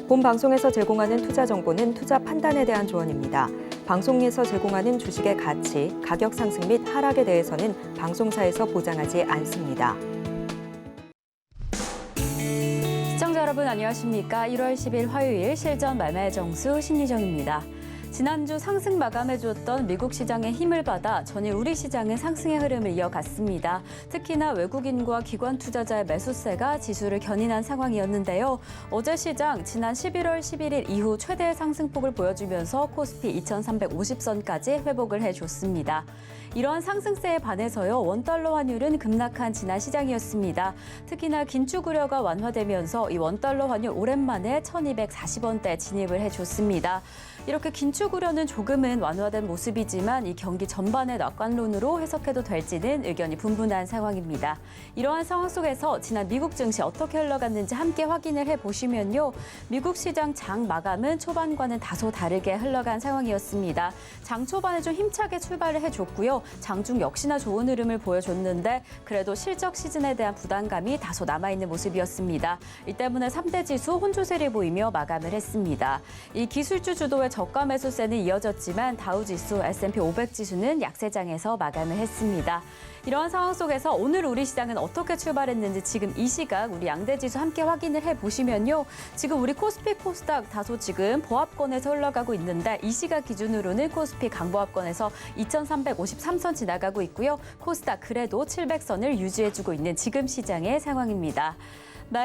본 방송에서 제공하는 투자 정보는 투자 판단에 대한 조언입니다. 방송에서 제공하는 주식의 가치, 가격 상승 및 하락에 대해서는 방송사에서 보장하지 않습니다. 시청자 여러분 안녕하십니까? 1월 10일 화요일 실전 말매 정수 신유정입니다. 지난주 상승 마감해줬던 미국 시장의 힘을 받아 전일 우리 시장은 상승의 흐름을 이어갔습니다. 특히나 외국인과 기관 투자자의 매수세가 지수를 견인한 상황이었는데요. 어제 시장 지난 11월 11일 이후 최대의 상승폭을 보여주면서 코스피 2350선까지 회복을 해줬습니다. 이러한 상승세에 반해서요, 원달러 환율은 급락한 지난 시장이었습니다. 특히나 긴축 우려가 완화되면서 이 원달러 환율 오랜만에 1240원대 진입을 해줬습니다. 이렇게 긴축 우려는 조금은 완화된 모습이지만 이 경기 전반의 낙관론으로 해석해도 될지는 의견이 분분한 상황입니다. 이러한 상황 속에서 지난 미국 증시 어떻게 흘러갔는지 함께 확인을 해보시면요. 미국 시장 장 마감은 초반과는 다소 다르게 흘러간 상황이었습니다. 장 초반에 좀 힘차게 출발을 해줬고요. 장중 역시나 좋은 흐름을 보여줬는데 그래도 실적 시즌에 대한 부담감이 다소 남아있는 모습이었습니다. 이 때문에 3대 지수 혼조세를 보이며 마감을 했습니다. 이 기술주 주도의 저가 매수세는 이어졌지만 다우지수, S&P 500 지수는 약세장에서 마감을 했습니다. 이러한 상황 속에서 오늘 우리 시장은 어떻게 출발했는지 지금 이 시각 우리 양대 지수 함께 확인을 해보시면요. 지금 우리 코스피, 코스닥 다소 지금 보합권에서 흘러가고 있는데 이 시각 기준으로는 코스피 강보합권에서 2353선 지나가고 있고요. 코스닥 그래도 700선을 유지해주고 있는 지금 시장의 상황입니다.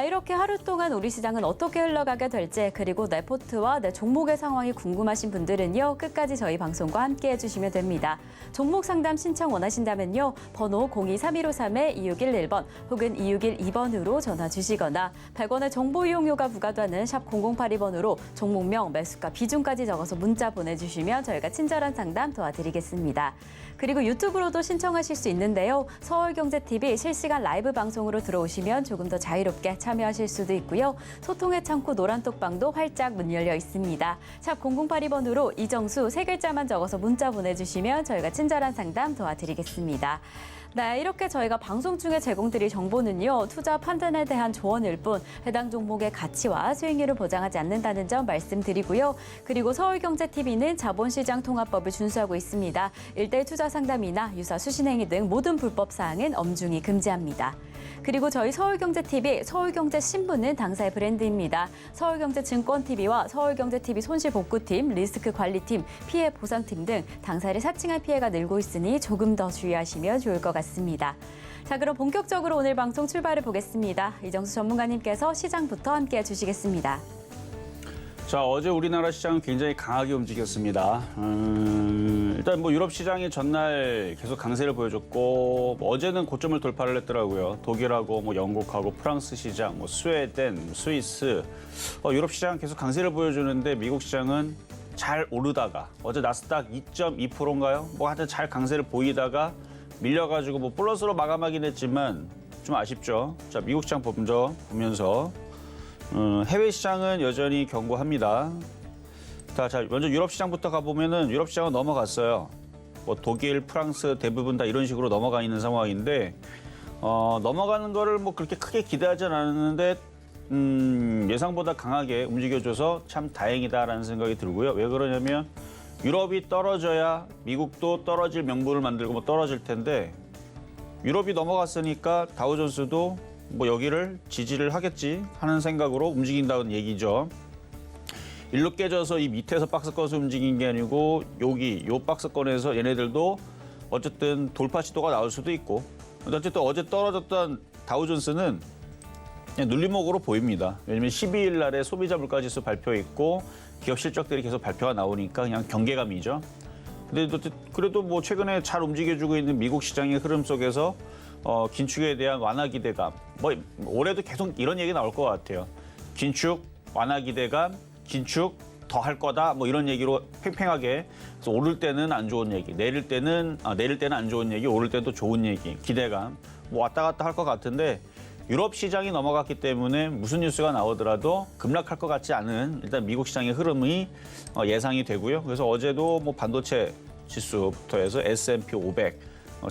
이렇게 하루 동안 우리 시장은 어떻게 흘러가게 될지 그리고 내 포트와 내 종목의 상황이 궁금하신 분들은요. 끝까지 저희 방송과 함께 해주시면 됩니다. 종목 상담 신청 원하신다면요. 번호 023153-2611번 혹은 2612번으로 전화 주시거나 100원의 정보 이용료가 부과되는 샵 0082번으로 종목명, 매수가, 비중까지 적어서 문자 보내주시면 저희가 친절한 상담 도와드리겠습니다. 그리고 유튜브로도 신청하실 수 있는데요. 서울경제TV 실시간 라이브 방송으로 들어오시면 조금 더 자유롭게 참여하실 수도 있고요. 소통의 창구 노란톡방도 활짝 문 열려 있습니다. 샵 0082번으로 이정수 3글자만 적어서 문자 보내주시면 저희가 친절한 상담 도와드리겠습니다. 이렇게 저희가 방송 중에 제공드릴 정보는요. 투자 판단에 대한 조언일 뿐 해당 종목의 가치와 수익률을 보장하지 않는다는 점 말씀드리고요. 그리고 서울경제TV는 자본시장 통합법을 준수하고 있습니다. 일대일 투자 상담이나 유사 수신행위 등 모든 불법 사항은 엄중히 금지합니다. 그리고 저희 서울경제TV, 서울경제신문은 당사의 브랜드입니다. 서울경제증권TV와 서울경제TV 손실복구팀, 리스크관리팀, 피해보상팀 등 당사를 사칭할 피해가 늘고 있으니 조금 더 주의하시면 좋을 것 같습니다. 자, 그럼 본격적으로 오늘 방송 출발해 보겠습니다. 이정수 전문가님께서 시장부터 함께 해주시겠습니다. 자, 어제 우리나라 시장은 굉장히 강하게 움직였습니다. 일단 유럽 시장이 전날 계속 강세를 보여줬고 어제는 고점을 돌파를 했더라고요. 독일하고 영국하고 프랑스 시장, 스웨덴, 스위스, 유럽 시장 계속 강세를 보여주는데 미국 시장은 잘 오르다가 어제 나스닥 2.2%인가요? 하여튼 잘 강세를 보이다가 밀려가지고 플러스로 마감하긴 했지만 좀 아쉽죠. 자, 미국 시장 먼저 보면서 해외 시장은 여전히 견고합니다. 자, 먼저 유럽 시장부터 가보면은 유럽 시장은 넘어갔어요. 독일, 프랑스 대부분 다 이런 식으로 넘어가 있는 상황인데 넘어가는 거를 그렇게 크게 기대하진 않았는데 예상보다 강하게 움직여줘서 참 다행이다라는 생각이 들고요. 왜 그러냐면 유럽이 떨어져야 미국도 떨어질 명분을 만들고 떨어질 텐데 유럽이 넘어갔으니까 다우존스도 여기를 지지를 하겠지 하는 생각으로 움직인다는 얘기죠. 일로 깨져서 이 밑에서 박스권에서 움직인 게 아니고 요 박스권에서 얘네들도 어쨌든 돌파 시도가 나올 수도 있고 어쨌든 어제 떨어졌던 다우존스는 그냥 눌림목으로 보입니다. 왜냐면 12일 날에 소비자 물가지수 발표 있고 기업 실적들이 계속 발표가 나오니까 그냥 경계감이죠. 근데 그래도 최근에 잘 움직여주고 있는 미국 시장의 흐름 속에서 긴축에 대한 완화 기대감. 올해도 계속 이런 얘기 나올 것 같아요. 긴축, 완화 기대감, 긴축 더 할 거다. 이런 얘기로 팽팽하게. 그래서 오를 때는 안 좋은 얘기, 내릴 때는 안 좋은 얘기, 오를 때도 좋은 얘기, 기대감. 왔다 갔다 할 것 같은데 유럽 시장이 넘어갔기 때문에 무슨 뉴스가 나오더라도 급락할 것 같지 않은 일단 미국 시장의 흐름이 예상이 되고요. 그래서 어제도 반도체 지수부터 해서 S&P 500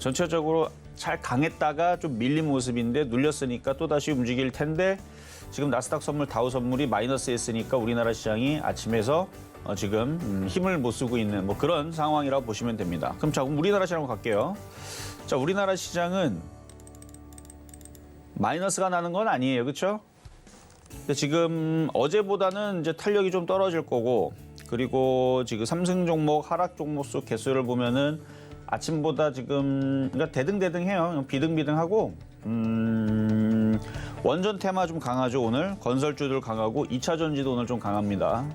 전체적으로 잘 강했다가 좀 밀린 모습인데 눌렸으니까 또다시 움직일 텐데 지금 나스닥 선물, 다우 선물이 마이너스에 있으니까 우리나라 시장이 아침에서 지금 힘을 못 쓰고 있는 뭐 그런 상황이라고 보시면 됩니다. 그럼 자, 우리나라 시장 한번 갈게요. 자, 우리나라 시장은 마이너스가 나는 건 아니에요. 그렇죠? 근데 지금 어제보다는 이제 탄력이 좀 떨어질 거고, 그리고 지금 상승 종목, 하락 종목 수 개수를 보면은 아침보다 지금 그러니까 대등대등해요. 비등비등하고 원전 테마 좀 강하죠. 오늘 건설주들 강하고 2차 전지도 오늘 좀 강합니다.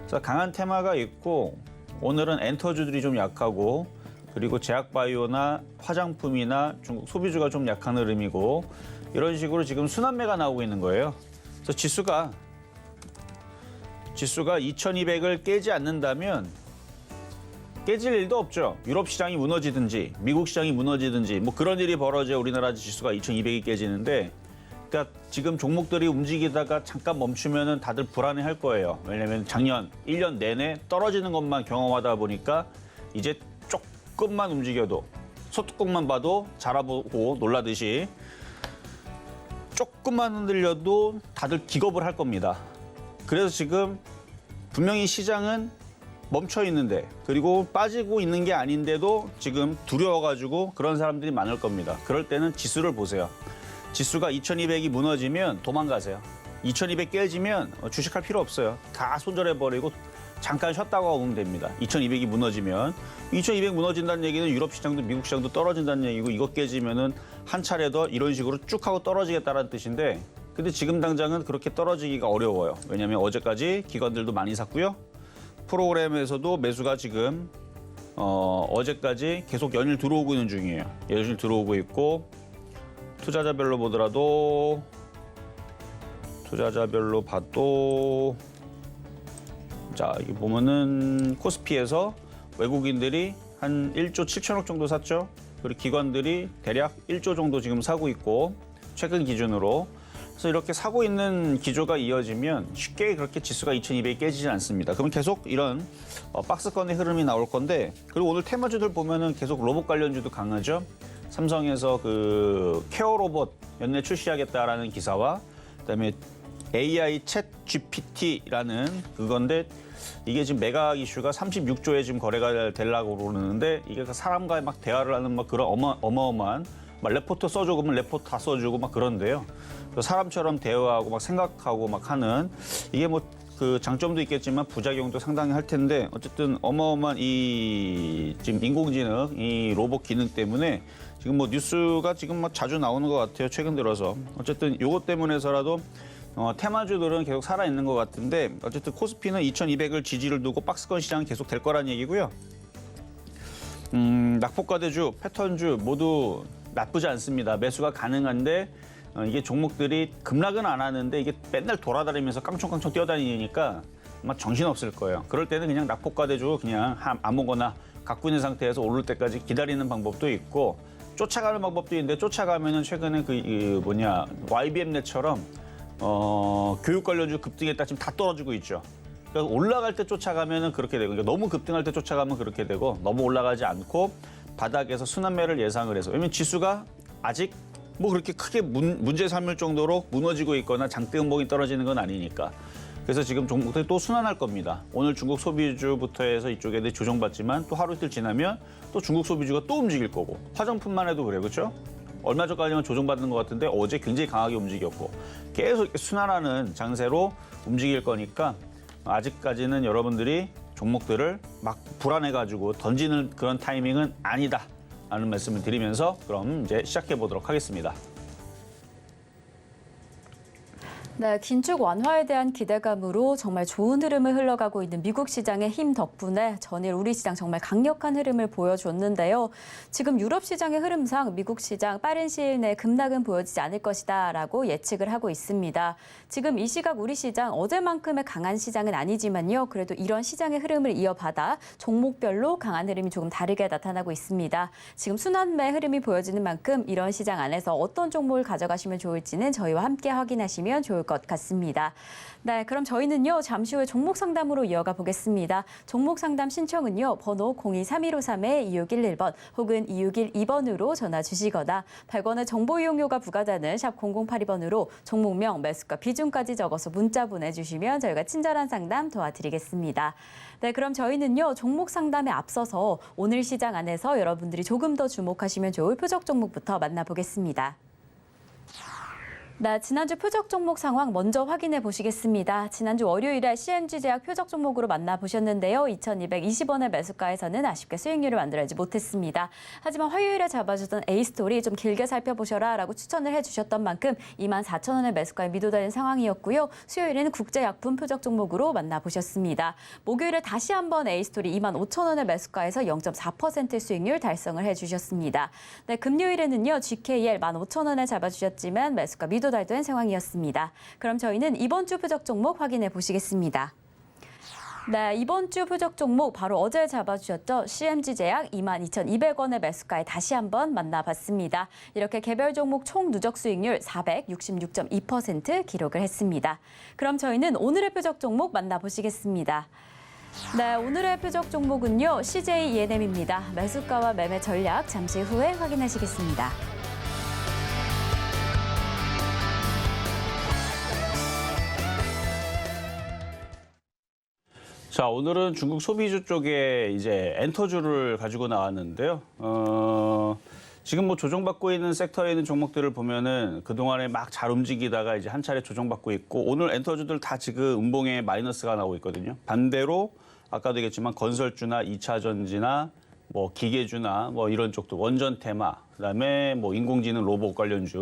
그래서 강한 테마가 있고 오늘은 엔터주들이 좀 약하고, 그리고 제약바이오나 화장품이나 중국 소비주가 좀 약한 흐름이고, 이런 식으로 지금 순환매가 나오고 있는 거예요. 그래서 지수가 2200을 깨지 않는다면 깨질 일도 없죠. 유럽 시장이 무너지든지 미국 시장이 무너지든지 뭐 그런 일이 벌어져야 우리나라 지수가 2200이 깨지는데, 그러니까 지금 종목들이 움직이다가 잠깐 멈추면은 다들 불안해할 거예요. 왜냐하면 작년 1년 내내 떨어지는 것만 경험하다 보니까 이제 조금만 움직여도 소뚜껑만 봐도 자라보고 놀라듯이 조금만 흔들려도 다들 기겁을 할 겁니다. 그래서 지금 분명히 시장은 멈춰 있는데, 그리고 빠지고 있는 게 아닌데도 지금 두려워가지고 그런 사람들이 많을 겁니다. 그럴 때는 지수를 보세요. 지수가 2200이 무너지면 도망가세요. 2200 깨지면 주식할 필요 없어요. 다 손절해버리고 잠깐 쉬었다가 오면 됩니다. 2200이 무너지면. 2200 무너진다는 얘기는 유럽 시장도 미국 시장도 떨어진다는 얘기고, 이거 깨지면은 한 차례 더 이런 식으로 쭉 하고 떨어지겠다는 뜻인데, 근데 지금 당장은 그렇게 떨어지기가 어려워요. 왜냐하면 어제까지 기관들도 많이 샀고요. 프로그램에서도 매수가 지금 어제까지 계속 연일 들어오고 있는 중이에요. 연일 들어오고 있고, 투자자별로 봐도 자, 여기 보면은 코스피에서 외국인들이 한 1조 7천억 정도 샀죠. 그리고 기관들이 대략 1조 정도 지금 사고 있고, 최근 기준으로. 그래서 이렇게 사고 있는 기조가 이어지면 쉽게 그렇게 지수가 2200이 깨지지 않습니다. 그러면 계속 이런 박스권의 흐름이 나올 건데, 그리고 오늘 테마주들 보면은 계속 로봇 관련주도 강하죠. 삼성에서 그 케어 로봇 연내 출시하겠다라는 기사와, 그다음에 AI 챗 GPT라는 그건데, 이게 지금 매각 이슈가 36조에 지금 거래가 되려고 그러는데, 이게 사람과 막 대화를 하는 막 그런 어마어마한 막 레포트 써주고 그러면 레포트 다 써주고 막 그런데요. 사람처럼 대화하고 막 생각하고 막 하는, 이게 뭐 그 장점도 있겠지만 부작용도 상당히 할 텐데, 어쨌든 어마어마한 이 지금 인공지능 이 로봇 기능 때문에 지금 뭐 뉴스가 지금 막 자주 나오는 것 같아요. 최근 들어서. 어쨌든 요것 때문에서라도 테마주들은 계속 살아있는 것 같은데, 어쨌든 코스피는 2200을 지지를 두고 박스권 시장은 계속 될 거란 얘기고요. 낙폭과대주, 패턴주 모두 나쁘지 않습니다. 매수가 가능한데, 이게 종목들이 급락은 안 하는데 이게 맨날 돌아다니면서 깡총깡총 뛰어다니니까 아마 정신없을 거예요. 그럴 때는 그냥 낙폭과대주 그냥 아무거나 갖고 있는 상태에서 오를 때까지 기다리는 방법도 있고, 쫓아가는 방법도 있는데, 쫓아가면은 최근에 YBM넷처럼 교육 관련주 급등했다 지금 다 떨어지고 있죠. 그러니까 올라갈 때 쫓아가면은 그렇게 되고, 그러니까 너무 급등할 때 쫓아가면 그렇게 되고, 너무 올라가지 않고 바닥에서 순환매를 예상을 해서. 왜냐면 지수가 아직 뭐 그렇게 크게 문제 삼을 정도로 무너지고 있거나 장대 음봉이 떨어지는 건 아니니까. 그래서 지금 종목들이 또 순환할 겁니다. 오늘 중국 소비주부터 해서 이쪽에 대해 조정받지만, 또 하루 이틀 지나면 또 중국 소비주가 또 움직일 거고, 화장품만 해도 그래, 그렇죠? 얼마 전까지만 조정받는 것 같은데 어제 굉장히 강하게 움직였고, 계속 이렇게 순환하는 장세로 움직일 거니까 아직까지는 여러분들이 종목들을 막 불안해가지고 던지는 그런 타이밍은 아니다 라는 말씀을 드리면서 그럼 이제 시작해 보도록 하겠습니다. 네, 긴축 완화에 대한 기대감으로 정말 좋은 흐름을 흘러가고 있는 미국 시장의 힘 덕분에 전일 우리 시장 정말 강력한 흐름을 보여줬는데요. 지금 유럽 시장의 흐름상 미국 시장 빠른 시일 내에 급락은 보여지지 않을 것이다라고 예측을 하고 있습니다. 지금 이 시각 우리 시장 어제만큼의 강한 시장은 아니지만요. 그래도 이런 시장의 흐름을 이어받아 종목별로 강한 흐름이 조금 다르게 나타나고 있습니다. 지금 순환매 흐름이 보여지는 만큼 이런 시장 안에서 어떤 종목을 가져가시면 좋을지는 저희와 함께 확인하시면 좋을 좋을 것 같습니다. 네, 그럼 저희는요, 잠시 후에 종목 상담으로 이어가 보겠습니다. 종목 상담 신청은요, 번호 023153-2611번 혹은 2612번으로 전화 주시거나 100원의 정보 이용료가 부과되는 샵 0082번으로 종목명, 매수가, 비중까지 적어서 문자 보내주시면 저희가 친절한 상담 도와드리겠습니다. 네, 그럼 저희는요, 종목 상담에 앞서서 오늘 시장 안에서 여러분들이 조금 더 주목하시면 좋을 표적 종목부터 만나보겠습니다. 네, 지난주 표적 종목 상황 먼저 확인해 보시겠습니다. 지난주 월요일에 CMG제약 표적 종목으로 만나보셨는데요. 2,220원의 매수가에서는 아쉽게 수익률을 만들어내지 못했습니다. 하지만 화요일에 잡아주던 A스토리 좀 길게 살펴보셔라 라고 추천을 해주셨던 만큼 24,000원의 매수가에 미도달린 상황이었고요. 수요일에는 국제약품 표적 종목으로 만나보셨습니다. 목요일에 다시 한번 A스토리 25,000원의 매수가에서 0.4% 수익률 달성을 해주셨습니다. 네, 금요일에는요. GKL 15,000원에 잡아주셨지만 매수가 미도달된 상황이었습니다. 그럼 저희는 이번 주 표적 종목 확인해 보시겠습니다. 네, 이번 주 표적 종목 바로 어제 잡아주셨죠. CMG제약 22,200원의 매수가에 다시 한번 만나봤습니다. 이렇게 개별 종목 총 누적 수익률 466.2% 기록을 했습니다. 그럼 저희는 오늘의 표적 종목 만나보시겠습니다. 네, 오늘의 표적 종목은요. CJ ENM입니다. 매수가와 매매 전략 잠시 후에 확인하시겠습니다. 자, 오늘은 중국 소비주 쪽에 이제 엔터주를 가지고 나왔는데요. 지금 뭐 조정받고 있는 섹터에 있는 종목들을 보면은 그동안에 막 잘 움직이다가 이제 한 차례 조정받고 있고 오늘 엔터주들 다 지금 음봉에 마이너스가 나오고 있거든요. 반대로 아까도 얘기했지만 건설주나 2차 전지나 뭐 기계주나 뭐 이런 쪽도 원전 테마, 그다음에 뭐 인공지능 로봇 관련주.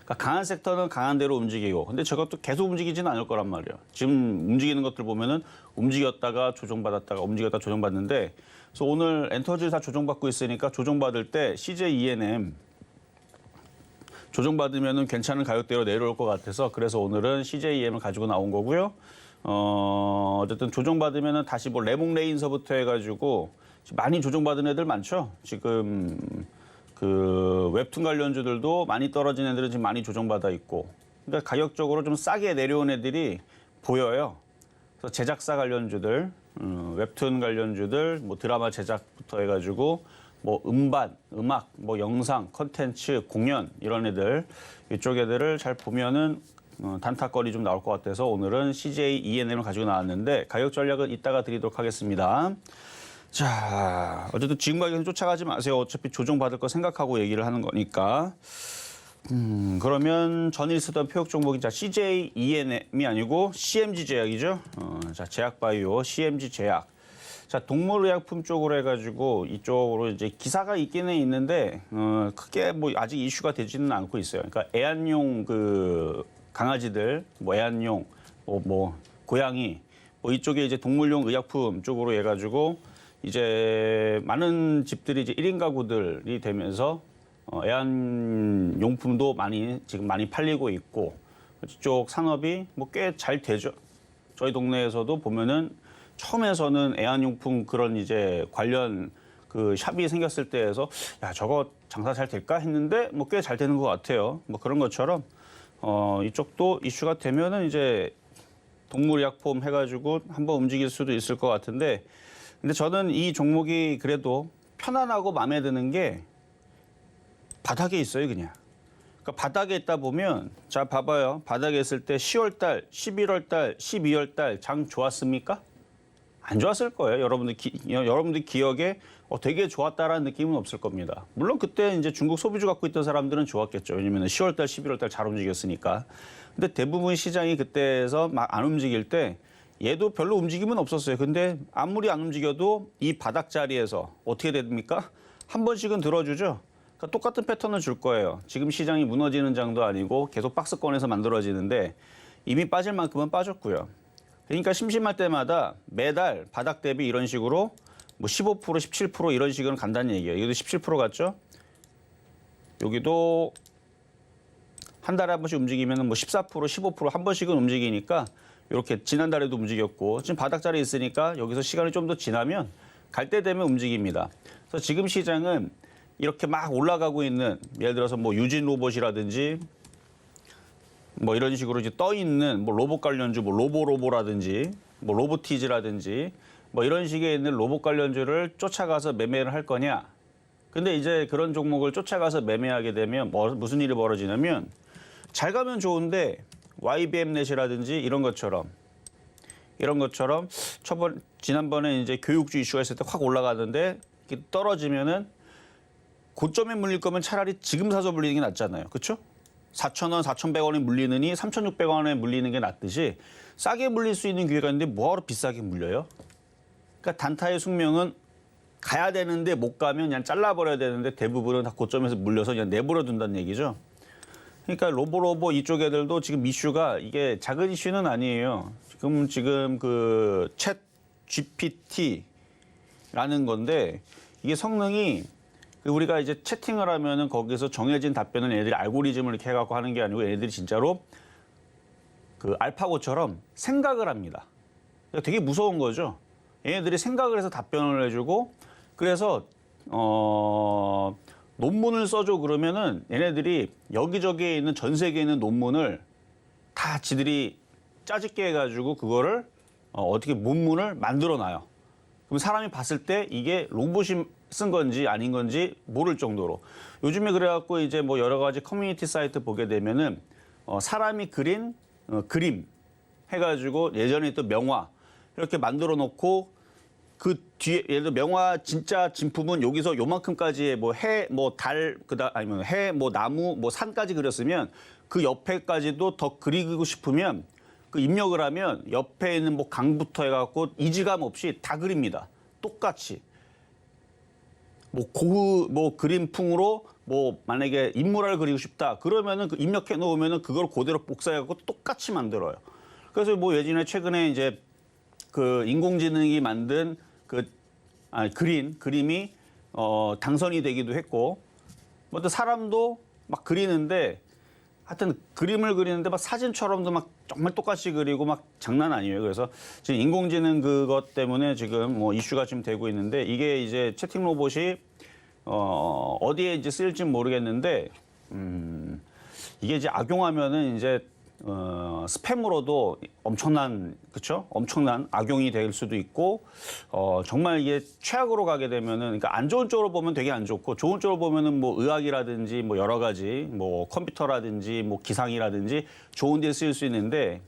그러니까 강한 섹터는 강한 대로 움직이고. 근데 저것도 계속 움직이지는 않을 거란 말이에요. 지금 움직이는 것들 보면은 움직였다가 조정받았다가 움직였다 조정받는데 그래서 오늘 엔터주 다 조정받고 있으니까 조정받을 때 CJ ENM 조정받으면은 괜찮은 가격대로 내려올 것 같아서 그래서 오늘은 CJ ENM을 가지고 나온 거고요. 어쨌든 조정받으면은 다시 뭐 레몽레인서부터 해가지고 많이 조정받은 애들 많죠. 지금 그 웹툰 관련주들도 많이 떨어진 애들은 지금 많이 조정받아 있고, 그러니까 가격적으로 좀 싸게 내려온 애들이 보여요. 그래서 제작사 관련주들, 웹툰 관련주들, 뭐 드라마 제작부터 해가지고 뭐 음반, 음악, 뭐 영상, 컨텐츠, 공연 이런 애들 이쪽 애들을 잘 보면은 단타거리 좀 나올 것 같아서 오늘은 CJ ENM을 가지고 나왔는데 가격 전략은 이따가 드리도록 하겠습니다. 자, 어쨌든 지금 가격은 쫓아가지 마세요. 어차피 조정받을 거 생각하고 얘기를 하는 거니까. 그러면 전일 쓰던 표적 종목이 자 CJ ENM이 아니고 CMG 제약이죠. 자, 제약바이오 CMG 제약. 자, 동물의약품 쪽으로 해가지고 이쪽으로 이제 기사가 있기는 있는데 크게 뭐 아직 이슈가 되지는 않고 있어요. 그러니까 애완용 그 강아지들, 뭐 애완용, 뭐 고양이, 뭐 이쪽에 이제 동물용 의약품 쪽으로 해가지고. 이제 많은 집들이 이제 1인 가구들이 되면서 애완용품도 지금 많이 팔리고 있고 이쪽 산업이 뭐 꽤 잘 되죠. 저희 동네에서도 보면은 처음에서는 애완용품 그런 이제 관련 그 샵이 생겼을 때에서 야 저거 장사 잘 될까 했는데 뭐 꽤 잘 되는 것 같아요. 뭐 그런 것처럼 이쪽도 이슈가 되면은 이제 동물의약품 해가지고 한번 움직일 수도 있을 것 같은데. 근데 저는 이 종목이 그래도 편안하고 마음에 드는 게 바닥에 있어요, 그냥. 그러니까 바닥에 있다 보면 자, 봐봐요. 바닥에 있을 때 10월 달, 11월 달, 12월 달 장 좋았습니까? 안 좋았을 거예요. 여러분들 기억에 되게 좋았다라는 느낌은 없을 겁니다. 물론 그때 이제 중국 소비주 갖고 있던 사람들은 좋았겠죠. 왜냐면 10월 달, 11월 달 잘 움직였으니까. 근데 대부분 시장이 그때에서 막 안 움직일 때 얘도 별로 움직임은 없었어요. 근데 아무리 안 움직여도 이 바닥 자리에서 어떻게 됩니까? 한 번씩은 들어주죠. 그러니까 똑같은 패턴을 줄 거예요. 지금 시장이 무너지는 장도 아니고 계속 박스권에서 만들어지는데 이미 빠질 만큼은 빠졌고요. 그러니까 심심할 때마다 매달 바닥 대비 이런 식으로 뭐 15%, 17% 이런 식으로 간다는 얘기예요. 여기도 17% 갔죠? 여기도 한 달에 한 번씩 움직이면 뭐 14%, 15% 한 번씩은 움직이니까 이렇게 지난달에도 움직였고 지금 바닥 자리에 있으니까 여기서 시간이 좀 더 지나면 갈 때 되면 움직입니다. 그래서 지금 시장은 이렇게 막 올라가고 있는 예를 들어서 뭐 유진 로봇이라든지 뭐 이런 식으로 이제 떠 있는 뭐 로봇 관련주, 뭐 로보라든지 뭐 로보티즈라든지 뭐 이런 식의 있는 로봇 관련주를 쫓아가서 매매를 할 거냐. 근데 이제 그런 종목을 쫓아가서 매매하게 되면 무슨 일이 벌어지냐면 잘 가면 좋은데 YBM넷이라든지 이런 것처럼 지난번에 이제 교육주 이슈가 있을 때 확 올라가는데 떨어지면은 고점에 물릴 거면 차라리 지금 사서 물리는 게 낫잖아요. 그렇죠? 4,000원, 4,100원에 물리느니 3,600원에 물리는 게 낫듯이 싸게 물릴 수 있는 기회가 있는데 뭐하러 비싸게 물려요? 그러니까 단타의 숙명은 가야 되는데 못 가면 그냥 잘라버려야 되는데 대부분은 다 고점에서 물려서 그냥 내버려 둔다는 얘기죠. 그러니까 로보 이쪽 애들도 지금 이슈가 이게 작은 이슈는 아니에요. 지금 그 챗 GPT라는 건데 이게 성능이 우리가 이제 채팅을 하면은 거기서 정해진 답변을 얘네들이 알고리즘을 이렇게 해갖고 하는 게 아니고 얘네들이 진짜로 그 알파고처럼 생각을 합니다. 그러니까 되게 무서운 거죠. 얘네들이 생각을 해서 답변을 해주고 그래서 논문을 써줘 그러면은 얘네들이 여기저기에 있는 전 세계에 있는 논문을 다 지들이 짜집게 해가지고 그거를 어떻게 논문을 만들어 놔요. 그럼 사람이 봤을 때 이게 로봇이 쓴 건지 아닌 건지 모를 정도로 요즘에 그래갖고 이제 뭐 여러 가지 커뮤니티 사이트 보게 되면은 사람이 그린 그림 해가지고 예전에 또 명화 이렇게 만들어 놓고 그 뒤에 예를 들어 명화 진짜 진품은 여기서 요만큼까지의 뭐 해, 뭐 달, 아니면 해, 뭐 나무, 뭐 산까지 그렸으면 그 옆에까지도 더 그리고 싶으면 그 입력을 하면 옆에 있는 뭐 강부터 해갖고 이질감 없이 다 그립니다. 똑같이. 뭐 그림풍으로 뭐 만약에 인물을 그리고 싶다 그러면은 그 입력해 놓으면은 그걸 그대로 복사해갖고 똑같이 만들어요. 그래서 뭐 예전에 최근에 이제 그 인공지능이 만든 그림이 당선이 되기도 했고 뭐 또 사람도 막 그리는데 하여튼 그림을 그리는데 막 사진처럼도 막 정말 똑같이 그리고 막 장난 아니에요. 그래서 지금 인공지능 그것 때문에 지금 뭐 이슈가 지금 되고 있는데 이게 이제 채팅 로봇이 어디에 이제 쓰일지 모르겠는데 이게 이제 악용하면은 이제 스팸으로도 엄청난 악용이 될 수도 있고 정말 이게 최악으로 가게 되면은 그러니까 안 좋은 쪽으로 보면 되게 안 좋고 좋은 쪽으로 보면은 뭐 의학이라든지 뭐 여러 가지 뭐 컴퓨터라든지 뭐 기상이라든지 좋은 데 쓰일 수 있는데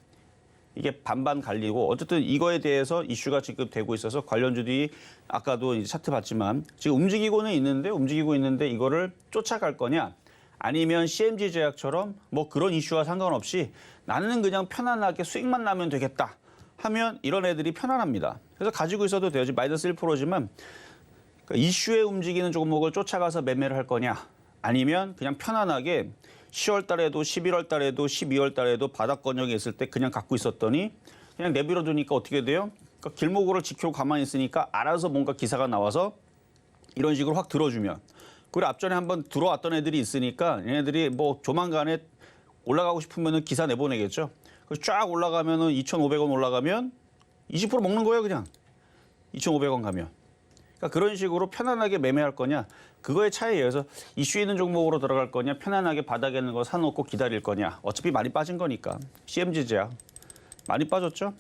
이게 반반 갈리고 어쨌든 이거에 대해서 이슈가 지금 되고 있어서 관련주들이 아까도 이제 차트 봤지만 지금 움직이고 있는데 이거를 쫓아갈 거냐? 아니면 CMG 제약처럼 뭐 그런 이슈와 상관없이 나는 그냥 편안하게 수익만 나면 되겠다 하면 이런 애들이 편안합니다. 그래서 가지고 있어도 돼요. 지금 마이너스 1%지만 그러니까 이슈에 움직이는 종목을 쫓아가서 매매를 할 거냐 아니면 그냥 편안하게 10월 달에도 11월 달에도 12월 달에도 바닥 권역에 있을 때 그냥 갖고 있었더니 그냥 내버려 두니까 어떻게 돼요? 그러니까 길목으로 지키고 가만히 있으니까 알아서 뭔가 기사가 나와서 이런 식으로 확 들어주면 그리고 앞전에 한번 들어왔던 애들이 있으니까 얘네들이 뭐 조만간에 올라가고 싶으면 기사 내보내겠죠. 그래서 쫙 올라가면은 2,500원 올라가면 20% 먹는 거예요, 그냥. 2,500원 가면. 그러니까 그런 식으로 편안하게 매매할 거냐. 그거의 차이예요. 그래서 이슈 있는 종목으로 들어갈 거냐, 편안하게 바닥에 있는 거 사놓고 기다릴 거냐. 어차피 많이 빠진 거니까. CMG 제약. 많이 빠졌죠?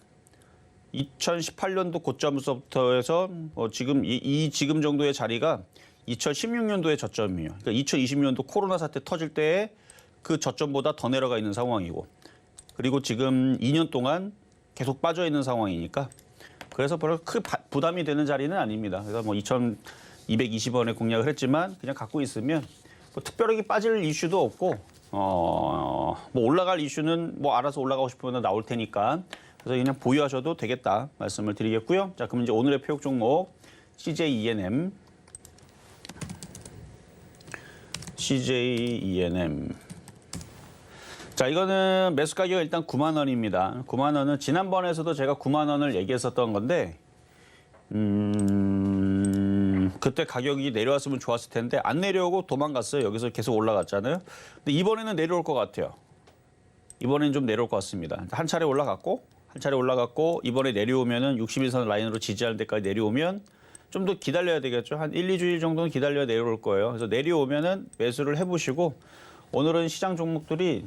2018년도 고점부터 해서 지금 지금 정도의 자리가 2016년도의 저점이에요. 그러니까 2020년도 코로나 사태 터질 때에 그 저점보다 더 내려가 있는 상황이고 그리고 지금 2년 동안 계속 빠져 있는 상황이니까 그래서 별로 큰 부담이 되는 자리는 아닙니다. 그래서 뭐 2,220원에 공략을 했지만 그냥 갖고 있으면 뭐 특별하게 빠질 이슈도 없고 뭐 올라갈 이슈는 뭐 알아서 올라가고 싶으면 나올 테니까 그래서 그냥 보유하셔도 되겠다 말씀을 드리겠고요. 자, 그럼 이제 오늘의 표적 종목 CJ ENM. 자, 이거는 매수 가격은 일단 9만 원입니다. 9만 원은 지난번에서도 제가 9만 원을 얘기했었던 건데 그때 가격이 내려왔으면 좋았을 텐데 안 내려오고 도망갔어요. 여기서 계속 올라갔잖아요. 근데 이번에는 내려올 것 같아요. 이번에는 좀 내려올 것 같습니다. 한 차례 올라갔고 이번에 내려오면은 61선 라인으로 지지하는 데까지 내려오면 좀 더 기다려야 되겠죠. 한 1, 2주일 정도는 기다려야 내려올 거예요. 그래서 내려오면은 매수를 해보시고 오늘은 시장 종목들이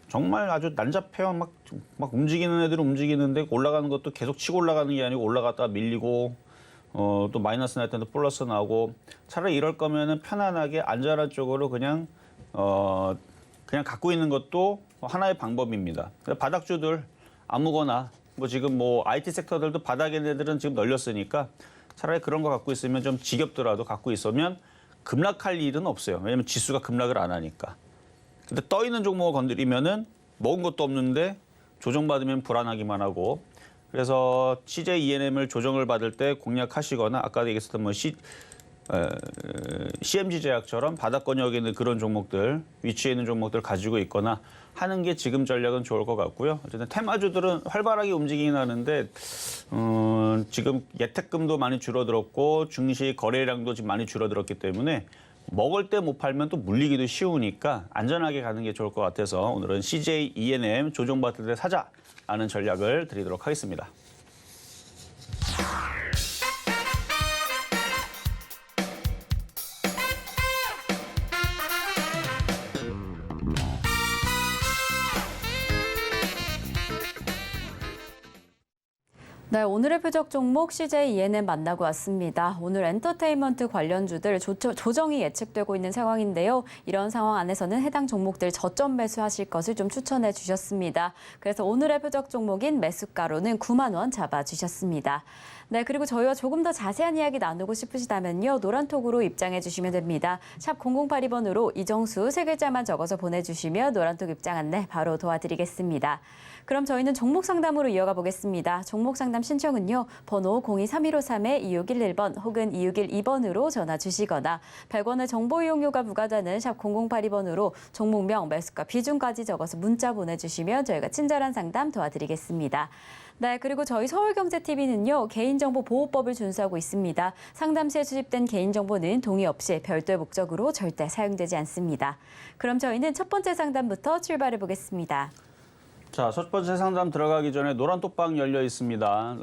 정말 아주 난잡해요. 막 움직이는 애들은 움직이는데 올라가는 것도 계속 치고 올라가는 게 아니고 올라갔다가 밀리고 또 마이너스 날 때도 플러스 나오고 차라리 이럴 거면은 편안하게 안전한 쪽으로 그냥 갖고 있는 것도 하나의 방법입니다. 바닥주들 아무거나 뭐 지금 뭐 IT 섹터들도 바닥에 있는 애들은 지금 널렸으니까 차라리 그런 거 갖고 있으면 좀 지겹더라도 갖고 있으면 급락할 일은 없어요. 왜냐면 지수가 급락을 안 하니까. 근데 떠 있는 종목을 건드리면은 먹은 것도 없는데 조정받으면 불안하기만 하고 그래서 CJ ENM을 조정을 받을 때 공략하시거나 아까 얘기했었던 뭐 CMG 제약처럼 바닥권역에 있는 그런 종목들 위치에 있는 종목들 가지고 있거나 하는 게 지금 전략은 좋을 것 같고요. 어쨌든 테마주들은 활발하게 움직이긴 하는데 지금 예탁금도 많이 줄어들었고 증시 거래량도 지금 많이 줄어들었기 때문에 먹을 때 못 팔면 또 물리기도 쉬우니까 안전하게 가는 게 좋을 것 같아서 오늘은 CJ ENM 조정받을 때 사자라는 전략을 드리도록 하겠습니다. 네, 오늘의 표적 종목 CJ ENM 만나고 왔습니다. 오늘 엔터테인먼트 관련주들 조정이 예측되고 있는 상황인데요. 이런 상황 안에서는 해당 종목들 저점 매수하실 것을 좀 추천해 주셨습니다. 그래서 오늘의 표적 종목인 매수가로는 9만 원 잡아주셨습니다. 네, 그리고 저희와 조금 더 자세한 이야기 나누고 싶으시다면요. 노란톡으로 입장해 주시면 됩니다. 샵 0082번으로 이정수 세 글자만 적어서 보내주시면 노란톡 입장 안내 바로 도와드리겠습니다. 그럼 저희는 종목 상담으로 이어가 보겠습니다. 종목 상담 신청은요. 번호 023153-2611번 혹은 2612번으로 전화 주시거나 100원의 정보 이용료가 부과되는 샵 0082번으로 종목명, 매수가, 비중까지 적어서 문자 보내주시면 저희가 친절한 상담 도와드리겠습니다. 네, 그리고 저희 서울경제TV는요. 개인정보보호법을 준수하고 있습니다. 상담 시에 수집된 개인정보는 동의 없이 별도의 목적으로 절대 사용되지 않습니다. 그럼 저희는 첫 번째 상담부터 출발해 보겠습니다. 자, 첫 번째 상담 들어가기 전에 노란톡방 열려 있습니다.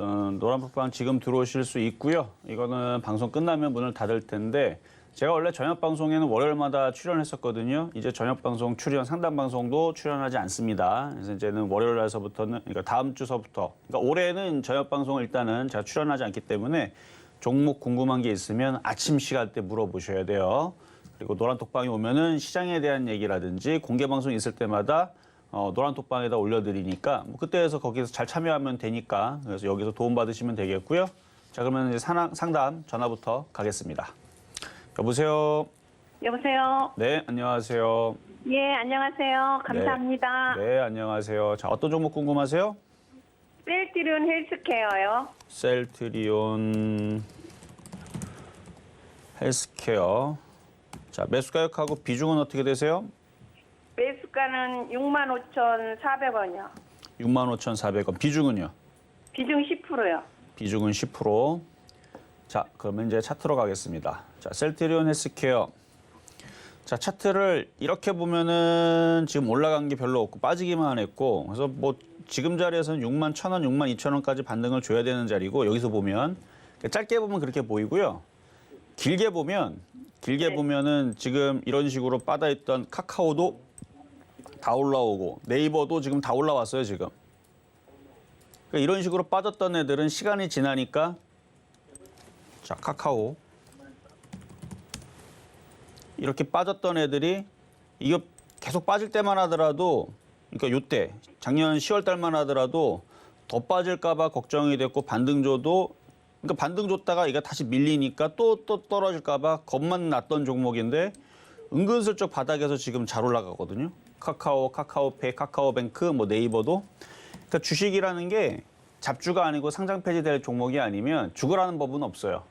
노란톡방 지금 들어오실 수 있고요. 이거는 방송 끝나면 문을 닫을 텐데 제가 원래 저녁 방송에는 월요일마다 출연했었거든요. 이제 저녁 방송 출연, 상담 방송도 출연하지 않습니다. 그래서 이제는 월요일 날서부터는, 그러니까 다음 주서부터, 그러니까 올해는 저녁 방송을 일단은 제가 출연하지 않기 때문에 종목 궁금한 게 있으면 아침 시간 때 물어보셔야 돼요. 그리고 노란톡방에 오면은 시장에 대한 얘기라든지 공개 방송 있을 때마다 노란톡방에다 올려드리니까 뭐 그때에서 거기서 잘 참여하면 되니까 그래서 여기서 도움 받으시면 되겠고요. 자, 그러면 이제 상담 전화부터 가겠습니다. 여보세요. 여보세요. 네, 안녕하세요. 예, 안녕하세요. 감사합니다. 네, 안녕하세요. 자, 어떤 종목 궁금하세요? 셀트리온 헬스케어요. 셀트리온 헬스케어. 자, 매수가격하고 비중은 어떻게 되세요? 매수가는 65,400원이요. 65,400원. 비중은요? 비중 10%요. 비중은 10%. 자, 그러면 이제 차트로 가겠습니다. 자, 셀트리온 헬스케어. 자, 차트를 이렇게 보면은 지금 올라간 게 별로 없고 빠지기만 했고, 그래서 뭐 지금 자리에서는 61,000원, 62,000원까지 반등을 줘야 되는 자리고, 여기서 보면 짧게 보면 그렇게 보이고요. 길게 보면은 지금 이런 식으로 빠져있던 카카오도 다 올라오고 네이버도 지금 다 올라왔어요, 지금. 그러니까 이런 식으로 빠졌던 애들은 시간이 지나니까 자, 카카오 이렇게 빠졌던 애들이 이거 계속 빠질 때만 하더라도 그러니까 요때 작년 10월 달만 하더라도 더 빠질까 봐 걱정이 됐고 반등 줘도 그러니까 반등 줬다가 이거 다시 밀리니까 또 떨어질까 봐 겁만 났던 종목인데 은근슬쩍 바닥에서 지금 잘 올라가거든요. 카카오, 카카오페이, 카카오뱅크, 뭐 네이버도. 그러니까 주식이라는 게 잡주가 아니고 상장 폐지될 종목이 아니면 죽으라는 법은 없어요.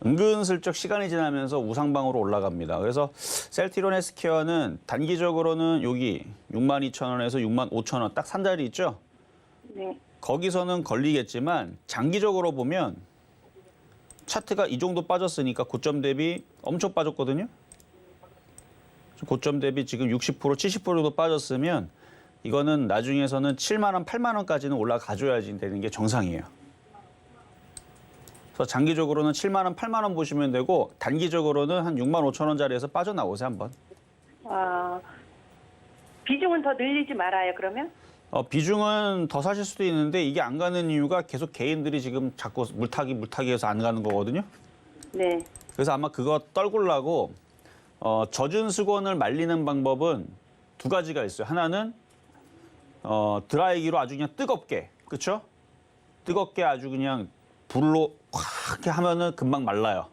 은근슬쩍 시간이 지나면서 우상방으로 올라갑니다. 그래서 셀트리온 헬스케어는 단기적으로는 여기 62,000원에서 65,000원 딱 산 자리 있죠? 네. 거기서는 걸리겠지만 장기적으로 보면 차트가 이 정도 빠졌으니까 고점 대비 엄청 빠졌거든요. 고점 대비 지금 60%, 70% 정도 빠졌으면 이거는 나중에서는 7만 원, 8만 원까지는 올라가줘야지 되는 게 정상이에요. 그래서 장기적으로는 7만 원, 8만 원 보시면 되고 단기적으로는 한 6만 5천 원짜리에서 빠져나오세요 한번. 비중은 더 늘리지 말아요, 그러면? 비중은 더 사실 수도 있는데 이게 안 가는 이유가 계속 개인들이 지금 자꾸 물타기 해서 안 가는 거거든요. 네. 그래서 아마 그거 떨구려고 젖은 수건을 말리는 방법은 두 가지가 있어요. 하나는 드라이기로 아주 그냥 뜨겁게, 그렇죠? 뜨겁게 아주 그냥 불로 확 이렇게 하면은 금방 말라요.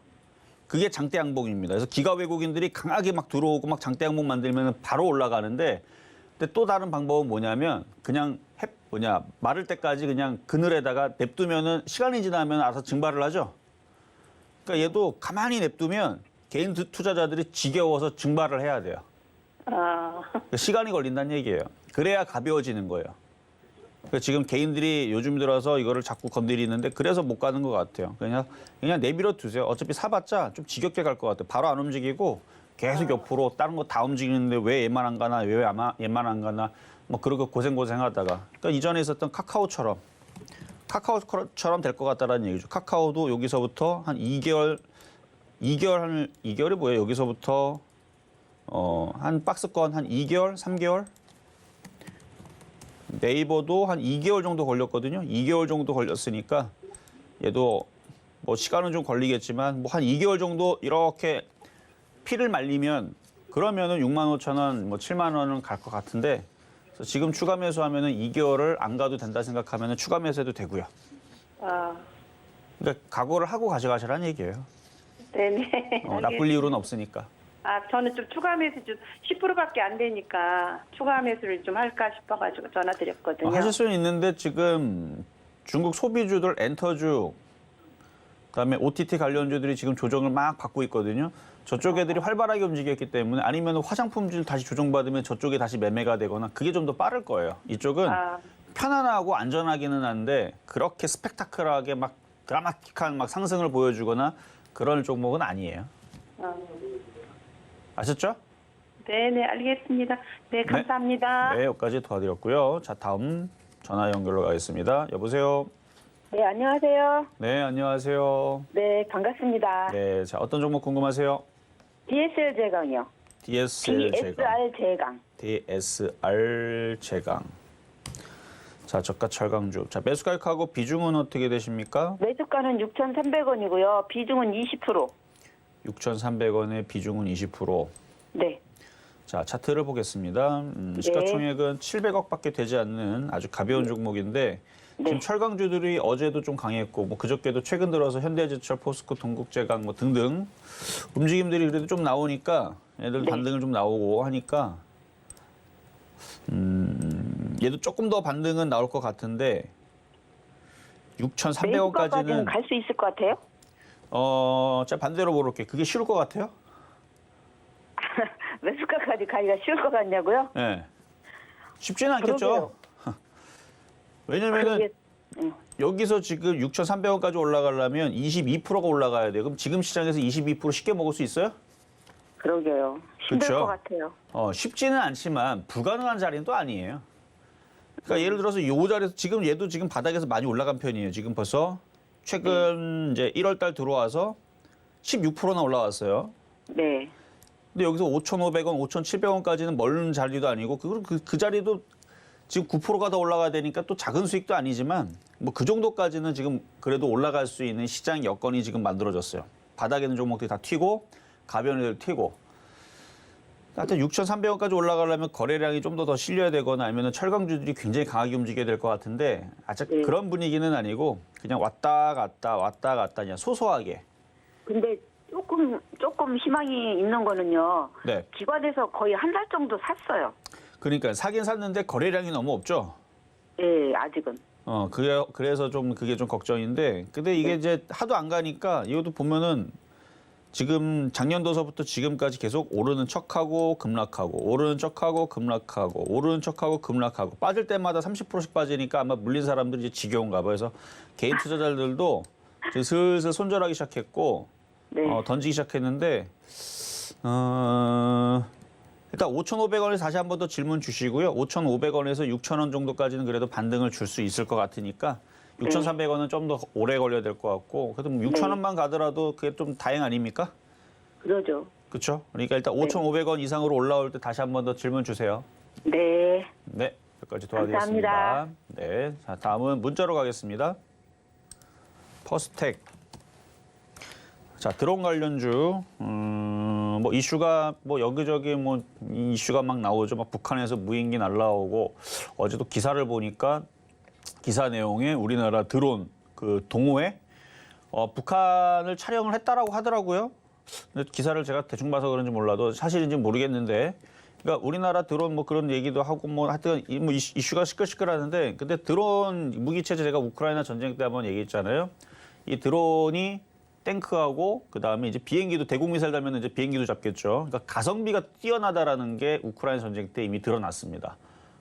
그게 장대양봉입니다. 그래서 기가 외국인들이 강하게 막 들어오고 막 장대양봉 만들면 바로 올라가는데, 근데 또 다른 방법은 뭐냐면 그냥 마를 때까지 그냥 그늘에다가 냅두면은 시간이 지나면 알아서 증발을 하죠. 그러니까 얘도 가만히 냅두면 개인 투자자들이 지겨워서 증발을 해야 돼요. 그러니까 시간이 걸린다는 얘기예요. 그래야 가벼워지는 거예요. 그러니까 지금 개인들이 요즘 들어서 이거를 자꾸 건드리는데 그래서 못 가는 것 같아요. 그냥 내버려 두세요. 어차피 사봤자 좀 지겹게 갈 것 같아요. 바로 안 움직이고 계속 옆으로 다른 거 다 움직이는데 왜 얘만 안 가나, 왜 얘만 안 가나, 뭐 그러고 고생하다가. 그러니까 이전에 있었던 카카오처럼 될 것 같다라는 얘기죠. 카카오도 여기서부터 한 2개월이 뭐예요? 여기서부터 한 박스권 한 2개월, 3개월? 네이버도 한 2개월 정도 걸렸거든요. 2개월 정도 걸렸으니까 얘도 뭐 시간은 좀 걸리겠지만 뭐 한 2개월 정도 이렇게 피를 말리면 그러면은 65,000원, 뭐 7만 원은 갈 것 같은데, 그래서 지금 추가 매수하면은 2개월을 안 가도 된다 생각하면은 추가 매수해도 되고요. 그러니까 각오를 하고 가져가시라는 얘기예요. 네네. 나쁠 이유는 없으니까. 저는 좀 추가 매수 좀 10%밖에 안 되니까 추가 매수를 좀 할까 싶어가지고 전화드렸거든요. 하실 수는 있는데 지금 중국 소비주들 엔터주, 그다음에 OTT 관련주들이 지금 조정을 막 받고 있거든요. 저쪽 애들이 활발하게 움직였기 때문에, 아니면 화장품줄 다시 조정받으면 저쪽에 다시 매매가 되거나 그게 좀 더 빠를 거예요. 이쪽은 편안하고 안전하기는 한데 그렇게 스펙타클하게 막 드라마틱한 막 상승을 보여주거나 그런 종목은 아니에요. 아셨죠? 네네, 알겠습니다. 네, 감사합니다. 네, 여기까지 도와드렸고요. 자, 다음 전화 연결로 가겠습니다. 여보세요? 네, 안녕하세요. 네, 안녕하세요. 네, 반갑습니다. 네, 자, 어떤 종목 궁금하세요? DSL 제강이요. DSR 제강. DSR 제강. DSR 제강. 자, 저가 철강주. 자, 매수 가격하고 비중은 어떻게 되십니까? 매수가는 6,300원이고요. 비중은 20%. 6,300원에 비중은 20%. 네. 자, 차트를 보겠습니다. 시가총액은 700억밖에 되지 않는 아주 가벼운 종목인데, 지금 철강주들이 어제도 좀 강했고, 뭐 그저께도 최근 들어서 현대제철, 포스코, 동국제강 뭐 등등 움직임들이 그래도 좀 나오니까 얘들도 반등을 좀 나오고 하니까 얘도 조금 더 반등은 나올 것 같은데 6,300원까지는 갈 수 있을 것 같아요? 자, 반대로 물어볼게요. 그게 쉬울 것 같아요? 매수가까지 가기가 쉬울 것 같냐고요? 네. 쉽지는 않겠죠. 그러게요. 왜냐면은 여기서 지금 6,300원까지 올라가려면 22%가 올라가야 돼요. 그럼 지금 시장에서 22% 쉽게 먹을 수 있어요? 그러게요. 힘들 그쵸? 것 같아요. 쉽지는 않지만 불가능한 자리는 또 아니에요. 그러니까 예를 들어서 요 자리에서 지금 얘도 지금 바닥에서 많이 올라간 편이에요. 지금 벌써 최근 이제 1월 달 들어와서 16%나 올라왔어요. 네. 근데 여기서 5,500원, 5,700원까지는 멀는 자리도 아니고 그 자리도 지금 9%가 더 올라가야 되니까 또 작은 수익도 아니지만 뭐 그 정도까지는 지금 그래도 올라갈 수 있는 시장 여건이 지금 만들어졌어요. 바닥에 있는 종목들이 다 튀고 가벼운 애들 튀고. 하여튼 6,300원까지 올라가려면 거래량이 좀 더 실려야 되거나 아니면 철강주들이 굉장히 강하게 움직여야 될 것 같은데 아직 그런 분위기는 아니고 그냥 왔다 갔다 그냥 소소하게. 근데 조금 희망이 있는 거는요. 네. 기관에서 거의 한 달 정도 샀어요. 그러니까 사긴 샀는데 거래량이 너무 없죠. 예, 아직은. 그래서 좀 그게 좀 걱정인데, 근데 이게 이제 하도 안 가니까 이것도 보면은 지금 작년도서부터 지금까지 계속 오르는 척하고 급락하고 오르는 척하고 급락하고 오르는 척하고 급락하고 빠질 때마다 30%씩 빠지니까 아마 물린 사람들이 이제 지겨운가 봐요. 그래서 개인 투자자들도 이제 슬슬 손절하기 시작했고 던지기 시작했는데 일단 5,500원에서 다시 한 번 더 질문 주시고요. 5,500원에서 6,000원 정도까지는 그래도 반등을 줄 수 있을 것 같으니까 6,300원은 좀 더 오래 걸려야 될 것 같고 그래도 6,000원만 가더라도 그게 좀 다행 아닙니까? 그러죠. 그렇죠? 그러니까 일단 5,500원 이상으로 올라올 때 다시 한 번 더 질문 주세요. 네. 네, 여기까지 도와드리겠습니다. 감사합니다. 네, 자, 다음은 문자로 가겠습니다. 퍼스텍. 자, 드론 관련주, 뭐 이슈가 뭐 여기저기 뭐 이슈가 막 나오죠. 막 북한에서 무인기 날라오고 어제도 기사를 보니까 기사 내용에 우리나라 드론 그 동호회 북한을 촬영을 했다라고 하더라고요. 근데 기사를 제가 대충 봐서 그런지 몰라도 사실인지 모르겠는데, 그러니까 우리나라 드론 뭐 그런 얘기도 하고 뭐 하여튼 뭐 이슈가 시끌시끌하는데, 근데 드론 무기체제 제가 우크라이나 전쟁 때 한번 얘기했잖아요. 이 드론이 탱크하고 그다음에 이제 비행기도 대공미사일 달면 이제 비행기도 잡겠죠. 그러니까 가성비가 뛰어나다라는 게 우크라이나 전쟁 때 이미 드러났습니다.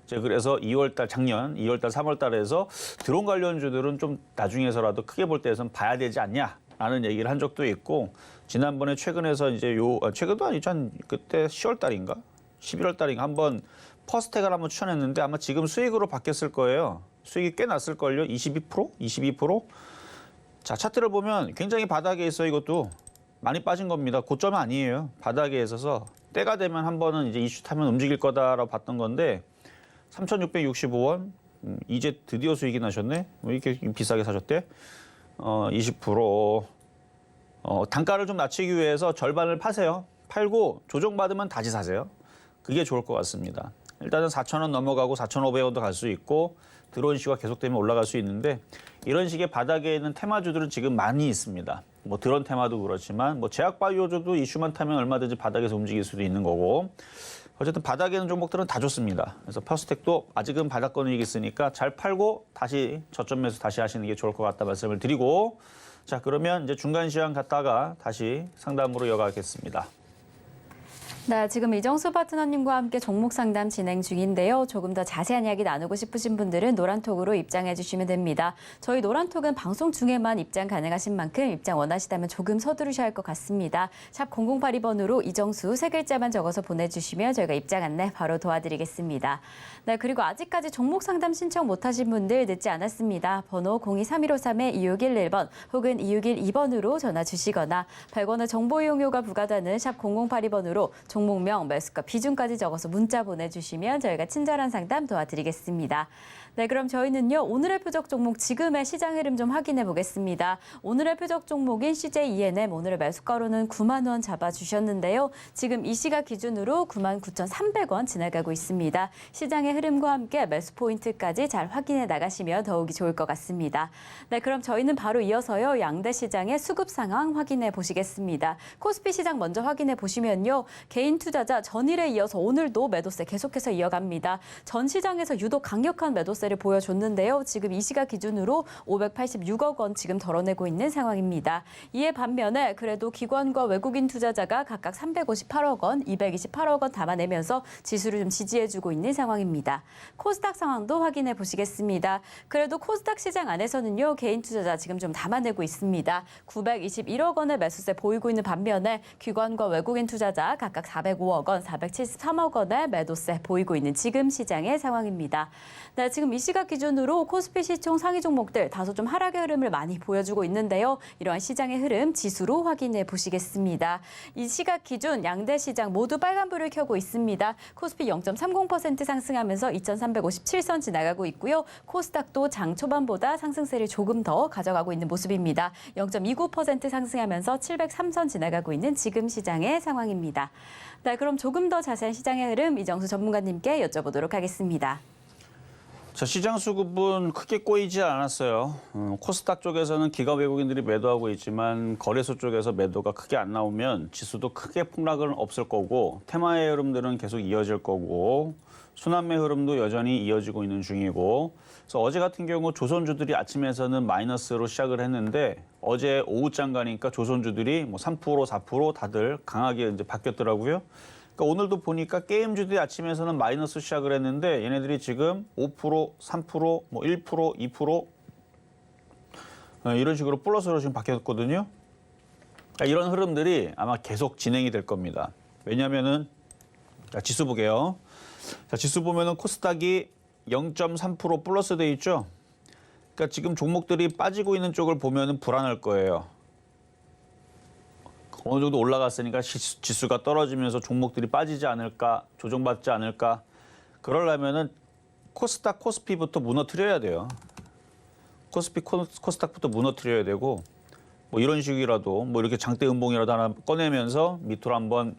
제가 그래서 2월달 작년 2월달 3월달에서 드론 관련주들은 좀 나중에서라도 크게 볼 때에선 봐야 되지 않냐라는 얘기를 한 적도 있고, 지난번에 최근에서 이제 최근도 아니죠, 한 그때 10월달인가 11월달인가 한번 퍼스텍을 한번 추천했는데 아마 지금 수익으로 바뀌었을 거예요. 수익이 꽤 났을 걸요. 22%, 22%. 자, 차트를 보면 굉장히 바닥에 있어요. 이것도 많이 빠진 겁니다. 고점 아니에요. 바닥에 있어서 때가 되면 한 번은 이제 이슈 타면 움직일 거다라고 봤던 건데 3,665원. 이제 드디어 수익이 나셨네. 왜 이렇게 비싸게 사셨대? 20%. 단가를 좀 낮추기 위해서 절반을 파세요. 팔고 조정받으면 다시 사세요. 그게 좋을 것 같습니다. 일단은 4,000원 넘어가고 4,500원도 갈 수 있고 드론 이슈가 계속되면 올라갈 수 있는데, 이런 식의 바닥에 있는 테마주들은 지금 많이 있습니다. 뭐 드론 테마도 그렇지만 뭐 제약바이오주도 이슈만 타면 얼마든지 바닥에서 움직일 수도 있는 거고, 어쨌든 바닥에 있는 종목들은 다 좋습니다. 그래서 퍼스텍도 아직은 바닥권이 있으니까 잘 팔고 다시 저점 매수 다시 하시는 게 좋을 것 같다 말씀을 드리고, 자, 그러면 이제 중간 시황 갔다가 다시 상담으로 이어가겠습니다. 네, 지금 이정수 파트너님과 함께 종목 상담 진행 중인데요. 조금 더 자세한 이야기 나누고 싶으신 분들은 노란톡으로 입장해 주시면 됩니다. 저희 노란톡은 방송 중에만 입장 가능하신 만큼 입장 원하시다면 조금 서두르셔야 할 것 같습니다. 샵 0082번으로 이정수 세 글자만 적어서 보내주시면 저희가 입장 안내 바로 도와드리겠습니다. 네, 그리고 아직까지 종목 상담 신청 못하신 분들 늦지 않았습니다. 번호 023153-2611번 혹은 2612번으로 전화 주시거나 100원의 정보 이용료가 부과되는 샵 0082번으로 종목명, 매수가, 비중까지 적어서 문자 보내주시면 저희가 친절한 상담 도와드리겠습니다. 네, 그럼 저희는요, 오늘의 표적 종목 지금의 시장 흐름 좀 확인해 보겠습니다. 오늘의 표적 종목인 CJ 오늘의 매수가로는 9만 원 잡아주셨는데요. 지금 이 시각 기준으로 99,300원 지나가고 있습니다. 시장의 흐름과 함께 매수 포인트까지 잘 확인해 나가시면 더욱이 좋을 것 같습니다. 네, 그럼 저희는 바로 이어서요, 양대 시장의 수급 상황 확인해 보시겠습니다. 코스피 시장 먼저 확인해 보시면요, 개인 투자자 전일에 이어서 오늘도 매도세 계속해서 이어갑니다. 전 시장에서 유독 강력한 매도세를 보여줬는데요. 지금 이 시각 기준으로 586억 원 지금 덜어내고 있는 상황입니다. 이에 반면에 그래도 기관과 외국인 투자자가 각각 358억 원, 228억 원 담아내면서 지수를 좀 지지해주고 있는 상황입니다. 코스닥 상황도 확인해 보시겠습니다. 그래도 코스닥 시장 안에서는요, 개인 투자자 지금 좀 담아내고 있습니다. 921억 원의 매수세 보이고 있는 반면에 기관과 외국인 투자자 각각 405억 원, 473억 원의 매도세 보이고 있는 지금 시장의 상황입니다. 네, 지금 이 시각 기준으로 코스피 시총 상위 종목들 다소 좀 하락의 흐름을 많이 보여주고 있는데요. 이러한 시장의 흐름 지수로 확인해 보시겠습니다. 이 시각 기준 양대 시장 모두 빨간불을 켜고 있습니다. 코스피 0.30% 상승하면서 2,357선 지나가고 있고요. 코스닥도 장 초반보다 상승세를 조금 더 가져가고 있는 모습입니다. 0.29% 상승하면서 703선 지나가고 있는 지금 시장의 상황입니다. 네, 그럼 조금 더 자세한 시장의 흐름 이정수 전문가님께 여쭤보도록 하겠습니다. 자, 시장 수급은 크게 꼬이지 않았어요. 코스닥 쪽에서는 기관 외국인들이 매도하고 있지만 거래소 쪽에서 매도가 크게 안 나오면 지수도 크게 폭락은 없을 거고, 테마의 흐름들은 계속 이어질 거고, 순환매 흐름도 여전히 이어지고 있는 중이고, 그래서 어제 같은 경우 조선주들이 아침에서는 마이너스로 시작을 했는데 어제 오후장 가니까 조선주들이 뭐 3%, 4% 다들 강하게 이제 바뀌었더라고요. 그러니까 오늘도 보니까 게임주들이 아침에서는 마이너스 시작을 했는데 얘네들이 지금 5%, 3%, 뭐 1%, 2% 이런 식으로 플러스로 지금 바뀌었거든요. 그러니까 이런 흐름들이 아마 계속 진행이 될 겁니다. 왜냐하면은 자, 지수 보게요. 자, 지수 보면은 코스닥이 0.3% 플러스 돼 있죠. 그러니까 지금 종목들이 빠지고 있는 쪽을 보면은 불안할 거예요. 어느 정도 올라갔으니까 지수가 떨어지면서 종목들이 빠지지 않을까, 조정받지 않을까. 그러려면은 코스닥, 코스피부터 무너뜨려야 돼요. 코스피, 코스닥부터 무너뜨려야 되고 뭐 이런 식이라도 뭐 이렇게 장대 음봉이라도 하나 꺼내면서 밑으로 한번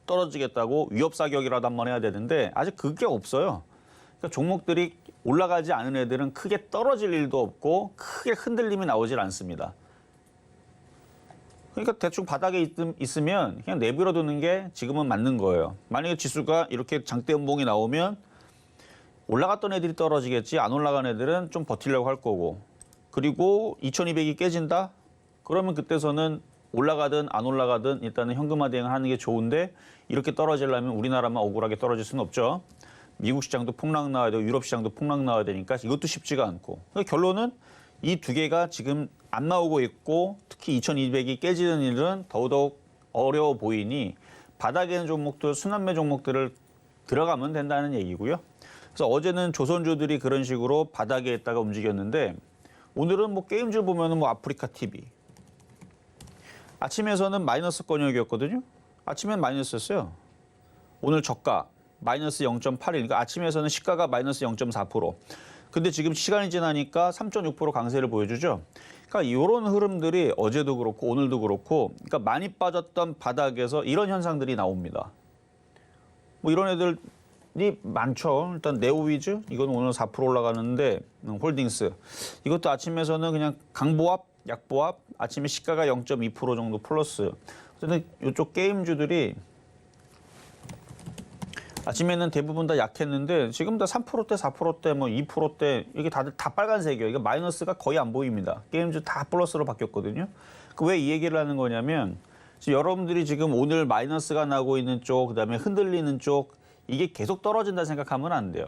떨어지겠다고 위협 사격이라도 한번 해야 되는데 아직 그게 없어요. 그러니까 종목들이 올라가지 않은 애들은 크게 떨어질 일도 없고 크게 흔들림이 나오질 않습니다. 그러니까 대충 바닥에 있으면 그냥 내버려 두는 게 지금은 맞는 거예요. 만약에 지수가 이렇게 장대 음봉이 나오면 올라갔던 애들이 떨어지겠지 안 올라간 애들은 좀 버티려고 할 거고 그리고 2200이 깨진다? 그러면 그때서는 올라가든 안 올라가든 일단은 현금화 대응을 하는 게 좋은데 이렇게 떨어지려면 우리나라만 억울하게 떨어질 수는 없죠. 미국 시장도 폭락 나와야 되고 유럽 시장도 폭락 나와야 되니까 이것도 쉽지가 않고 그러니까 결론은 이 두 개가 지금 안 나오고 있고 특히 2200이 깨지는 일은 더더욱 어려워 보이니 바닥에 있는 종목들, 순환매 종목들을 들어가면 된다는 얘기고요. 그래서 어제는 조선주들이 그런 식으로 바닥에 있다가 움직였는데 오늘은 뭐 게임줄 보면은 뭐 아프리카 TV 아침에서는 마이너스 권역이었거든요. 아침엔 마이너스였어요. 오늘 저가 마이너스 0.81. 그러니까 아침에서는 시가가 마이너스 0.4%. 근데 지금 시간이 지나니까 3.6% 강세를 보여주죠. 그러니까 이런 흐름들이 어제도 그렇고 오늘도 그렇고 그러니까 많이 빠졌던 바닥에서 이런 현상들이 나옵니다. 뭐 이런 애들이 많죠. 일단 네오위즈 이건 오늘 4% 올라가는데 홀딩스 이것도 아침에서는 그냥 강보합, 약보합 아침에 시가가 0.2% 정도 플러스. 어쨌든 이쪽 게임주들이 아침에는 대부분 다 약했는데 지금 다 3%대, 4%대, 뭐 2%대 이게 다들 다 빨간색이에요. 이게 마이너스가 거의 안 보입니다. 게임주 다 플러스로 바뀌었거든요. 왜 이 얘기를 하는 거냐면 지금 여러분들이 지금 오늘 마이너스가 나고 있는 쪽, 그다음에 흔들리는 쪽 이게 계속 떨어진다 생각하면 안 돼요.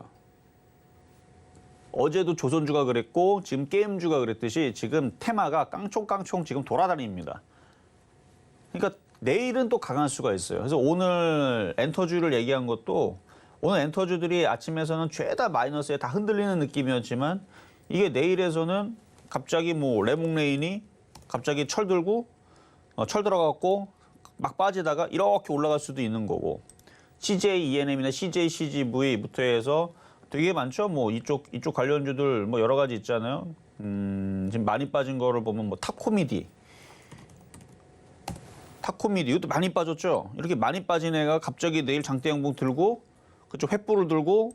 어제도 조선주가 그랬고 지금 게임주가 그랬듯이 지금 테마가 깡총깡총 지금 돌아다닙니다. 그러니까 내일은 또 강할 수가 있어요. 그래서 오늘 엔터주를 얘기한 것도 오늘 엔터주들이 아침에서는 죄다 마이너스에 다 흔들리는 느낌이었지만 이게 내일에서는 갑자기 뭐 레몽레인이 갑자기 철 들고 철 들어갔고 막 빠지다가 이렇게 올라갈 수도 있는 거고 CJ ENM이나 CJ CGV부터 해서 되게 많죠. 뭐 이쪽 관련주들 뭐 여러 가지 있잖아요. 지금 많이 빠진 거를 보면 뭐 타코미디 이것도 많이 빠졌죠. 이렇게 많이 빠진 애가 갑자기 내일 장대 양봉 들고 그쪽 횃불을 들고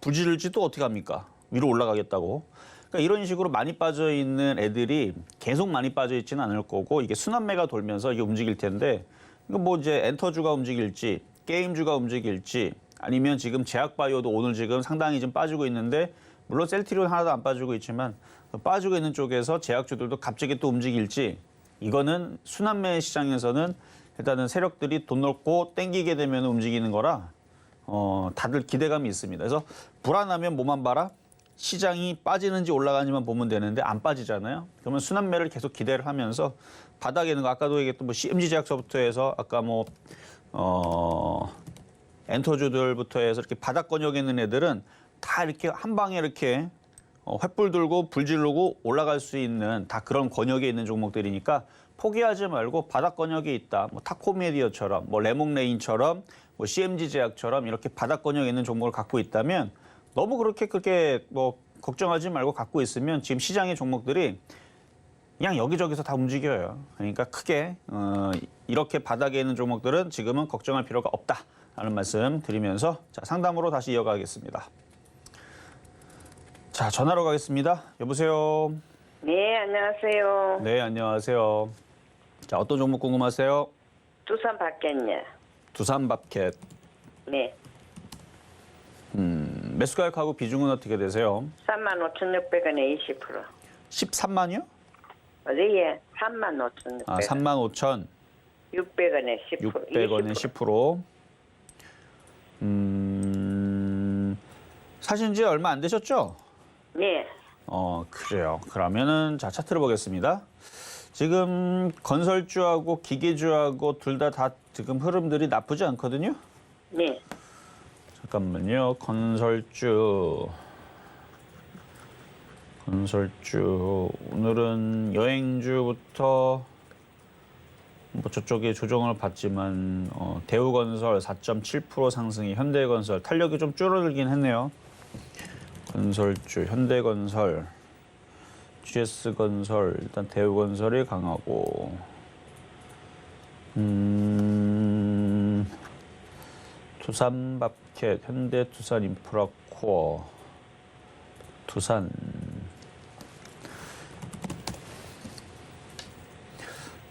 부지를지 또 어떻게 합니까? 위로 올라가겠다고. 그러니까 이런 식으로 많이 빠져 있는 애들이 계속 많이 빠져 있지는 않을 거고 이게 순환매가 돌면서 이게 움직일 텐데 이거 뭐 이제 엔터주가 움직일지 게임주가 움직일지 아니면 지금 제약바이오도 오늘 지금 상당히 좀 빠지고 있는데 물론 셀트리온 하나도 안 빠지고 있지만 빠지고 있는 쪽에서 제약주들도 갑자기 또 움직일지 이거는 순환매 시장에서는 일단은 세력들이 돈 넣고 땡기게 되면 움직이는 거라 다들 기대감이 있습니다. 그래서 불안하면 뭐만 봐라? 시장이 빠지는지 올라가는지만 보면 되는데 안 빠지잖아요. 그러면 순환매를 계속 기대를 하면서 바닥에 있는 거 아까도 얘기했던 뭐 CMG 제약서부터 해서 아까 뭐 엔터주들부터 해서 이렇게 바닥 권역에 있는 애들은 다 이렇게 한 방에 이렇게 횃불 들고 불 지르고 올라갈 수 있는 다 그런 권역에 있는 종목들이니까 포기하지 말고 바닥 권역에 있다. 뭐 타코메디어처럼 뭐 레몽레인처럼 뭐 CMG 제약처럼 이렇게 바닥 권역에 있는 종목을 갖고 있다면 너무 그렇게 뭐 걱정하지 말고 갖고 있으면 지금 시장의 종목들이 그냥 여기저기서 다 움직여요. 그러니까 크게 이렇게 바닥에 있는 종목들은 지금은 걱정할 필요가 없다라는 말씀 드리면서 자, 상담으로 다시 이어가겠습니다. 자, 전화로 가겠습니다. 여보세요. 네, 안녕하세요. 네, 안녕하세요. 자, 어떤 종목 궁금하세요? 두산 받겠냐? 두산밥켓. 네, 매수가격하고 비중은 어떻게 되세요? 35,600원에 20%. 13만이요? 어디에? 35,600원. 아, 35,000. 600원에 10%. 600원에 10%. 사신 지 얼마 안 되셨죠? 네, 그래요. 그러면은 자, 차트를 보겠습니다. 지금 건설주하고 기계주하고 둘 다 지금 흐름들이 나쁘지 않거든요. 네. 잠깐만요. 건설주 오늘은 여행주부터 뭐 저쪽에 조정을 받지만 대우건설 4.7% 상승이 현대건설 탄력이 좀 줄어들긴 했네요. 건설주 현대건설, GS건설 일단 대우건설이 강하고 두산밥켓, 현대투산인프라코어, 두산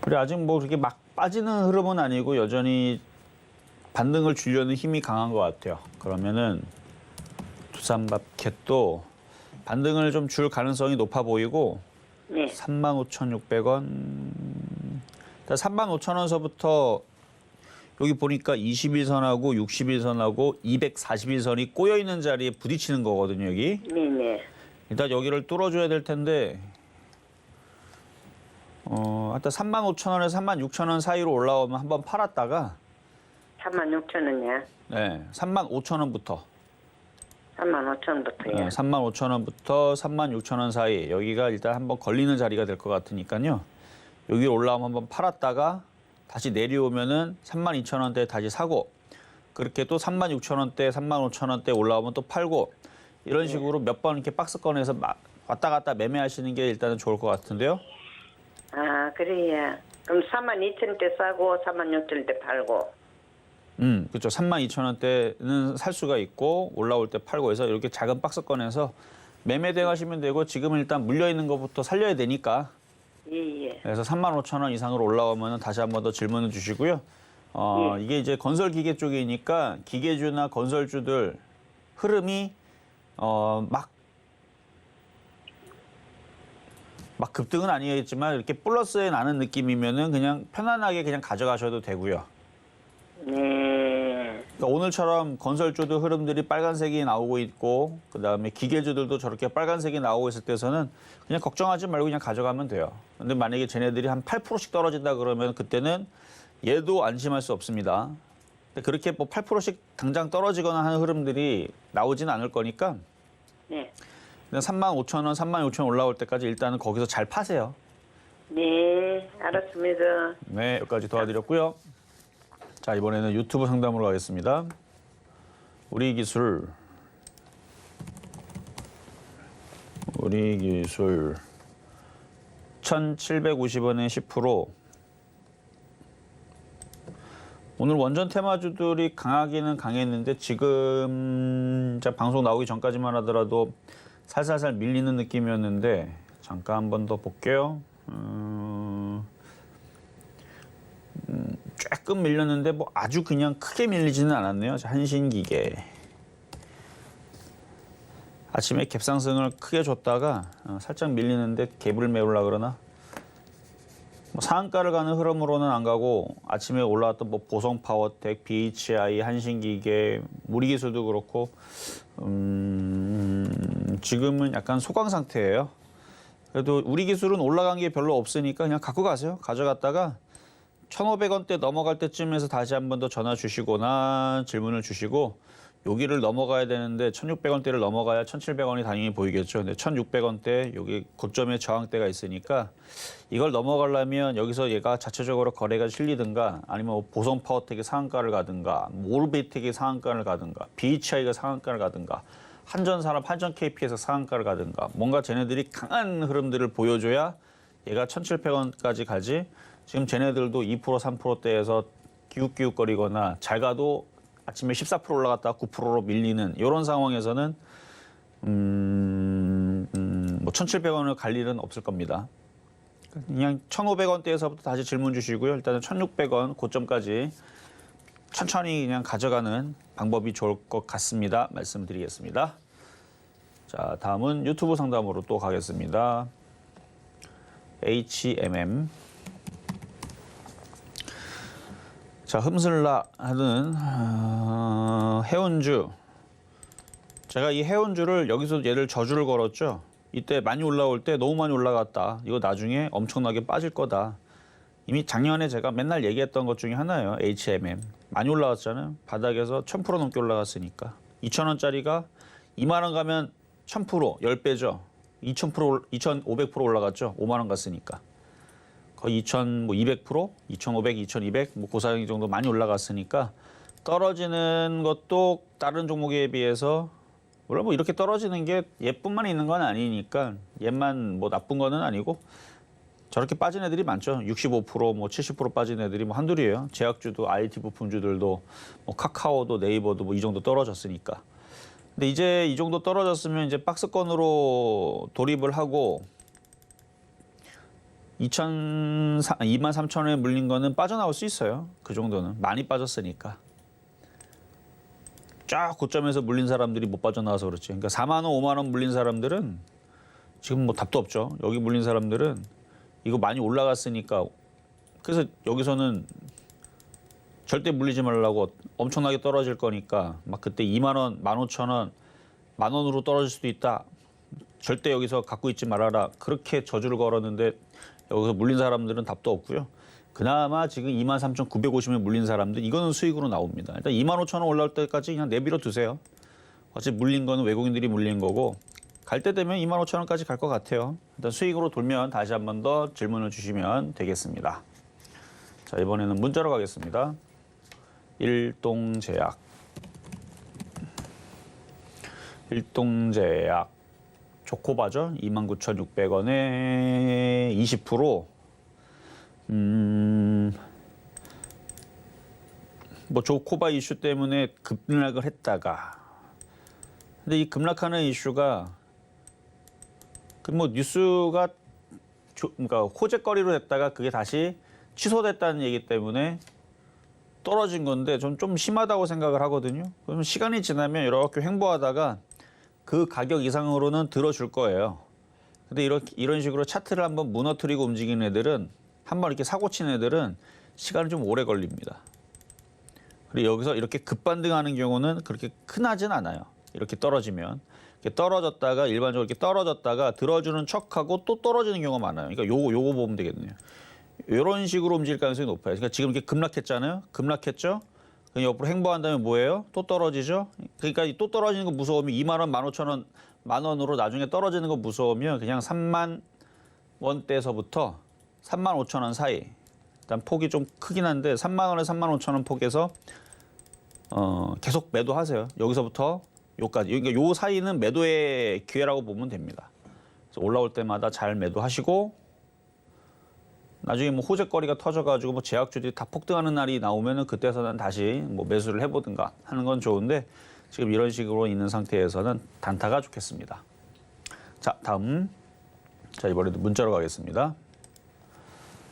그래 아직 뭐 그렇게 막 빠지는 흐름은 아니고 여전히 반등을 주려는 힘이 강한 것 같아요. 그러면은 두산밥켓도 반등을 좀 줄 가능성이 높아 보이고 네. 35,600원 35,000원서부터 여기 보니까 21선하고 61선하고 241선이 꼬여있는 자리에 부딪히는 거거든요. 여기 네네. 일단 여기를 뚫어줘야 될 텐데 일단 35,000원에서 36,000원 사이로 올라오면 한번 팔았다가 36,000원이야. 네, 35,000원부터 35,000원부터요. 네, 35,000원부터 36,000원 사이 여기가 일단 한번 걸리는 자리가 될 것 같으니까요. 여기 올라오면 한번 팔았다가 다시 내려오면은 32,000원대에 다시 사고 그렇게 또 36,000원대, 35,000원대 올라오면 또 팔고 이런 식으로 몇 번 이렇게 박스권에서 왔다 갔다 매매하시는 게 일단은 좋을 것 같은데요. 아, 그래요. 그럼 42,000원대 싸고 36,000원대 팔고. 그렇죠. 32,000원대는 살 수가 있고 올라올 때 팔고 해서 이렇게 작은 박스권에서 매매 대응하시면 되고 지금은 일단 물려 있는 것부터 살려야 되니까 예. 그래서 35,000원 이상으로 올라오면 다시 한 번 더 질문을 주시고요. 이게 이제 건설 기계 쪽이니까 기계주나 건설주들 흐름이 막 급등은 아니겠지만 이렇게 플러스에 나는 느낌이면은 그냥 편안하게 그냥 가져가셔도 되고요. 네. 그러니까 오늘처럼 건설주도 흐름들이 빨간색이 나오고 있고 그다음에 기계주들도 저렇게 빨간색이 나오고 있을 때서는 그냥 걱정하지 말고 그냥 가져가면 돼요. 근데 만약에 쟤네들이 한 8%씩 떨어진다 그러면 그때는 얘도 안심할 수 없습니다. 근데 그렇게 뭐 8%씩 당장 떨어지거나 하는 흐름들이 나오지는 않을 거니까 네. 그냥 35,000원, 36,000원 올라올 때까지 일단은 거기서 잘 파세요. 네, 알았습니다. 네, 여기까지 도와드렸고요. 자, 이번에는 유튜브 상담으로 가겠습니다. 우리 기술 1,750원에 10%. 오늘 원전 테마주들이 강하기는 강했는데 지금 방송 나오기 전까지만 하더라도 살살살 밀리는 느낌이었는데 잠깐 한 번 더 볼게요. 조금 밀렸는데 뭐 아주 그냥 크게 밀리지는 않았네요. 한신기계 아침에 갭상승을 크게 줬다가 살짝 밀리는데 갭을 메우려고 그러나 뭐 상한가를 가는 흐름으로는 안 가고 아침에 올라왔던 뭐 보성파워텍, BHI, 한신기계, 우리기술도 그렇고 지금은 약간 소강 상태예요. 그래도 우리기술은 올라간 게 별로 없으니까 그냥 갖고 가세요. 가져갔다가 1,500원대 넘어갈 때쯤에서 다시 한 번 더 전화 주시거나 질문을 주시고 여기를 넘어가야 되는데 1,600원대를 넘어가야 1,700원이 당연히 보이겠죠. 근데 1,600원대 여기 고점에 저항대가 있으니까 이걸 넘어가려면 여기서 얘가 자체적으로 거래가 실리든가 아니면 보성 파워텍이 상한가를 가든가 모르베이텍이 상한가를 가든가 BHI가 상한가를 가든가 한전산업 한전 KP에서 상한가를 가든가 뭔가 쟤네들이 강한 흐름들을 보여줘야 얘가 1,700원까지 가지. 지금 쟤네들도 2% 3%대에서 기웃기웃거리거나 잘 가도 아침에 14% 올라갔다 9%로 밀리는 이런 상황에서는 뭐 1,700원을 갈 일은 없을 겁니다. 그냥 1,500원대에서부터 다시 질문 주시고요. 일단은 1,600원 고점까지 천천히 그냥 가져가는 방법이 좋을 것 같습니다. 말씀드리겠습니다. 자, 다음은 유튜브 상담으로 또 가겠습니다. HMM. 자, 흠슬라 하는 해운주. 제가 이 해운주를 여기서 얘를 저주를 걸었죠. 이때 많이 올라올 때 너무 많이 올라갔다. 이거 나중에 엄청나게 빠질 거다. 이미 작년에 제가 맨날 얘기했던 것 중에 하나예요. HMM. 많이 올라갔잖아요. 바닥에서 1,000% 넘게 올라갔으니까. 2,000원짜리가 2만 원 가면 1,000%, 10배죠. 2,000%, 2,500% 올라갔죠. 5만 원 갔으니까. 거의 2,200%, 2,500, 2,200, 뭐 고사양 정도 많이 올라갔으니까 떨어지는 것도 다른 종목에 비해서 물론 뭐 이렇게 떨어지는 게 얘뿐만 있는 건 아니니까 얘만 뭐 나쁜 거는 아니고 저렇게 빠진 애들이 많죠. 65%, 뭐 70% 빠진 애들이 뭐 한둘이에요. 제약주도 IT 부품주들도 뭐 카카오도 네이버도 뭐 이 정도 떨어졌으니까. 근데 이제 이 정도 떨어졌으면 이제 박스권으로 돌입을 하고 23,000원에 물린 거는 빠져나올 수 있어요. 그 정도는 많이 빠졌으니까. 쫙 고점에서 물린 사람들이 못 빠져나와서 그렇지. 그러니까 4만 원, 5만 원 물린 사람들은 지금 뭐 답도 없죠. 여기 물린 사람들은 이거 많이 올라갔으니까 그래서 여기서는 절대 물리지 말라고 엄청나게 떨어질 거니까 막 그때 2만 원, 15,000원, 10,000원으로 떨어질 수도 있다. 절대 여기서 갖고 있지 말아라. 그렇게 저주를 걸었는데 여기서 물린 사람들은 답도 없고요. 그나마 지금 23,950에 물린 사람들 이거는 수익으로 나옵니다. 일단 25,000원 올라올 때까지 그냥 내버려 두세요. 어차피 물린 거는 외국인들이 물린 거고 갈 때 되면 25,000원까지 갈 것 같아요. 일단 수익으로 돌면 다시 한 번 더 질문을 주시면 되겠습니다. 자, 이번에는 문자로 가겠습니다. 일동제약. 일동제약. 조코바죠? 29,600원에 20%. 뭐 조코바 이슈 때문에 급락을 했다가 근데 이 급락하는 이슈가 그 뭐 뉴스가 그러니까 호재거리로 됐다가 그게 다시 취소됐다는 얘기 때문에 떨어진 건데 좀 심하다고 생각을 하거든요. 그러면 시간이 지나면 이렇게 횡보하다가 그 가격 이상으로는 들어줄 거예요. 근데 이런 식으로 차트를 한번 무너뜨리고 움직이는 애들은 한번 이렇게 사고 친 애들은 시간이 좀 오래 걸립니다. 그리고 여기서 이렇게 급반등하는 경우는 그렇게 흔하진 않아요. 이렇게 떨어지면. 이렇게 떨어졌다가 일반적으로 이렇게 떨어졌다가 들어주는 척하고 또 떨어지는 경우가 많아요. 그러니까 요거 보면 되겠네요. 이런 식으로 움직일 가능성이 높아요. 그러니까 지금 이렇게 급락했잖아요. 급락했죠. 그럼 옆으로 횡보한 다음에 뭐예요? 또 떨어지죠. 그러니까 또 떨어지는 거 무서우면 2만 원, 15,000원, 10,000원으로 나중에 떨어지는 거 무서우면 그냥 3만 원대에서부터 3만 5천 원 사이. 일단 폭이 좀 크긴 한데 3만 원에 3만 5천 원 폭에서 계속 매도하세요. 여기서부터 요까지. 그러니까 요 사이는 매도의 기회라고 보면 됩니다. 그래서 올라올 때마다 잘 매도하시고 나중에 뭐 호재거리가 터져가지고 뭐 제약주들이 다 폭등하는 날이 나오면은 그때서는 다시 뭐 매수를 해보든가 하는 건 좋은데 지금 이런 식으로 있는 상태에서는 단타가 좋겠습니다. 자, 다음. 자, 이번에도 문자로 가겠습니다.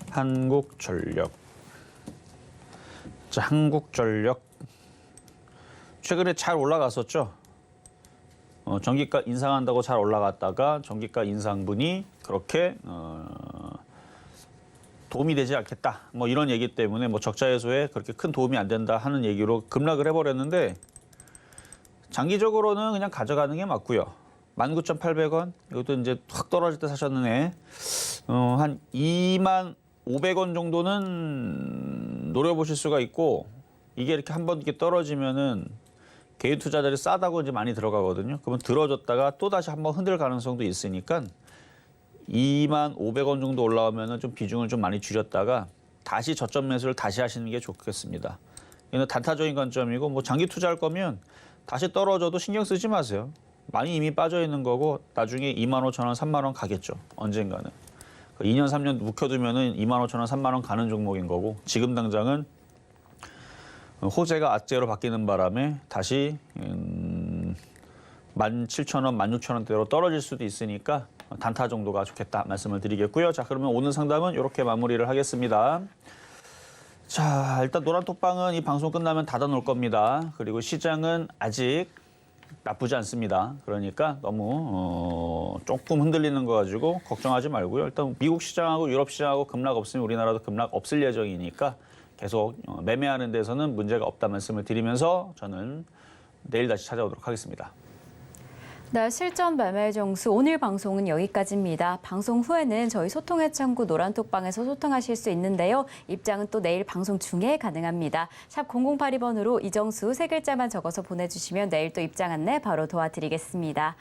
한국전력. 자, 한국전력. 최근에 잘 올라갔었죠. 전기가 인상한다고 잘 올라갔다가 전기가 인상분이 그렇게 도움이 되지 않겠다. 뭐 이런 얘기 때문에 뭐 적자 해소에 그렇게 큰 도움이 안 된다 하는 얘기로 급락을 해버렸는데 장기적으로는 그냥 가져가는 게 맞고요. 19,800원 이것도 이제 확 떨어질 때 사셨는데 한 25,500원 정도는 노려보실 수가 있고 이게 이렇게 한번 이렇게 떨어지면은 개인 투자자들이 싸다고 이제 많이 들어가거든요. 그러면 들어줬다가 또 다시 한번 흔들 가능성도 있으니까 25,500원 정도 올라오면은 좀 비중을 좀 많이 줄였다가 다시 저점 매수를 다시 하시는 게 좋겠습니다. 이건 단타적인 관점이고 뭐 장기 투자할 거면 다시 떨어져도 신경 쓰지 마세요. 많이 이미 빠져 있는 거고 나중에 25,000원, 3만 원 가겠죠. 언젠가는. 2년, 3년 묵혀두면은 25,000원, 3만 원 가는 종목인 거고 지금 당장은 호재가 악재로 바뀌는 바람에 다시 17,000원, 16,000원대로 떨어질 수도 있으니까 단타 정도가 좋겠다 말씀을 드리겠고요. 자, 그러면 오늘 상담은 이렇게 마무리를 하겠습니다. 자, 일단 노란톡방은 이 방송 끝나면 닫아놓을 겁니다. 그리고 시장은 아직 나쁘지 않습니다. 그러니까 너무 조금 흔들리는 거 가지고 걱정하지 말고요. 일단 미국 시장하고 유럽 시장하고 급락 없으면 우리나라도 급락 없을 예정이니까 계속 매매하는 데서는 문제가 없다 말씀을 드리면서 저는 내일 다시 찾아오도록 하겠습니다. 네, 실전 말말 정수 오늘 방송은 여기까지입니다. 방송 후에는 저희 소통의 창구 노란톡방에서 소통하실 수 있는데요. 입장은 또 내일 방송 중에 가능합니다. 샵 0082번으로 이정수 세 글자만 적어서 보내주시면 내일 또 입장 안내 바로 도와드리겠습니다.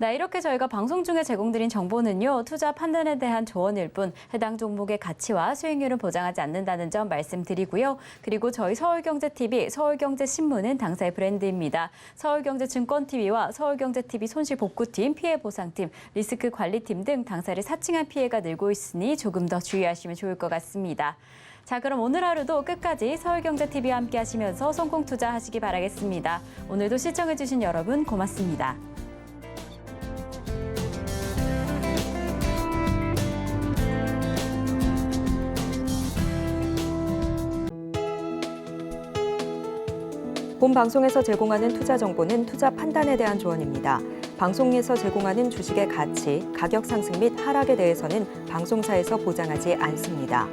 네, 이렇게 저희가 방송 중에 제공드린 정보는요. 투자 판단에 대한 조언일 뿐 해당 종목의 가치와 수익률은 보장하지 않는다는 점 말씀드리고요. 그리고 저희 서울경제TV, 서울경제신문은 당사의 브랜드입니다. 서울경제증권TV와 서울경제TV 손실복구팀, 피해보상팀, 리스크관리팀 등 당사를 사칭한 피해가 늘고 있으니 조금 더 주의하시면 좋을 것 같습니다. 자, 그럼 오늘 하루도 끝까지 서울경제TV와 함께 하시면서 성공 투자하시기 바라겠습니다. 오늘도 시청해주신 여러분 고맙습니다. 본 방송에서 제공하는 투자 정보는 투자 판단에 대한 조언입니다. 방송에서 제공하는 주식의 가치, 가격 상승 및 하락에 대해서는 방송사에서 보장하지 않습니다.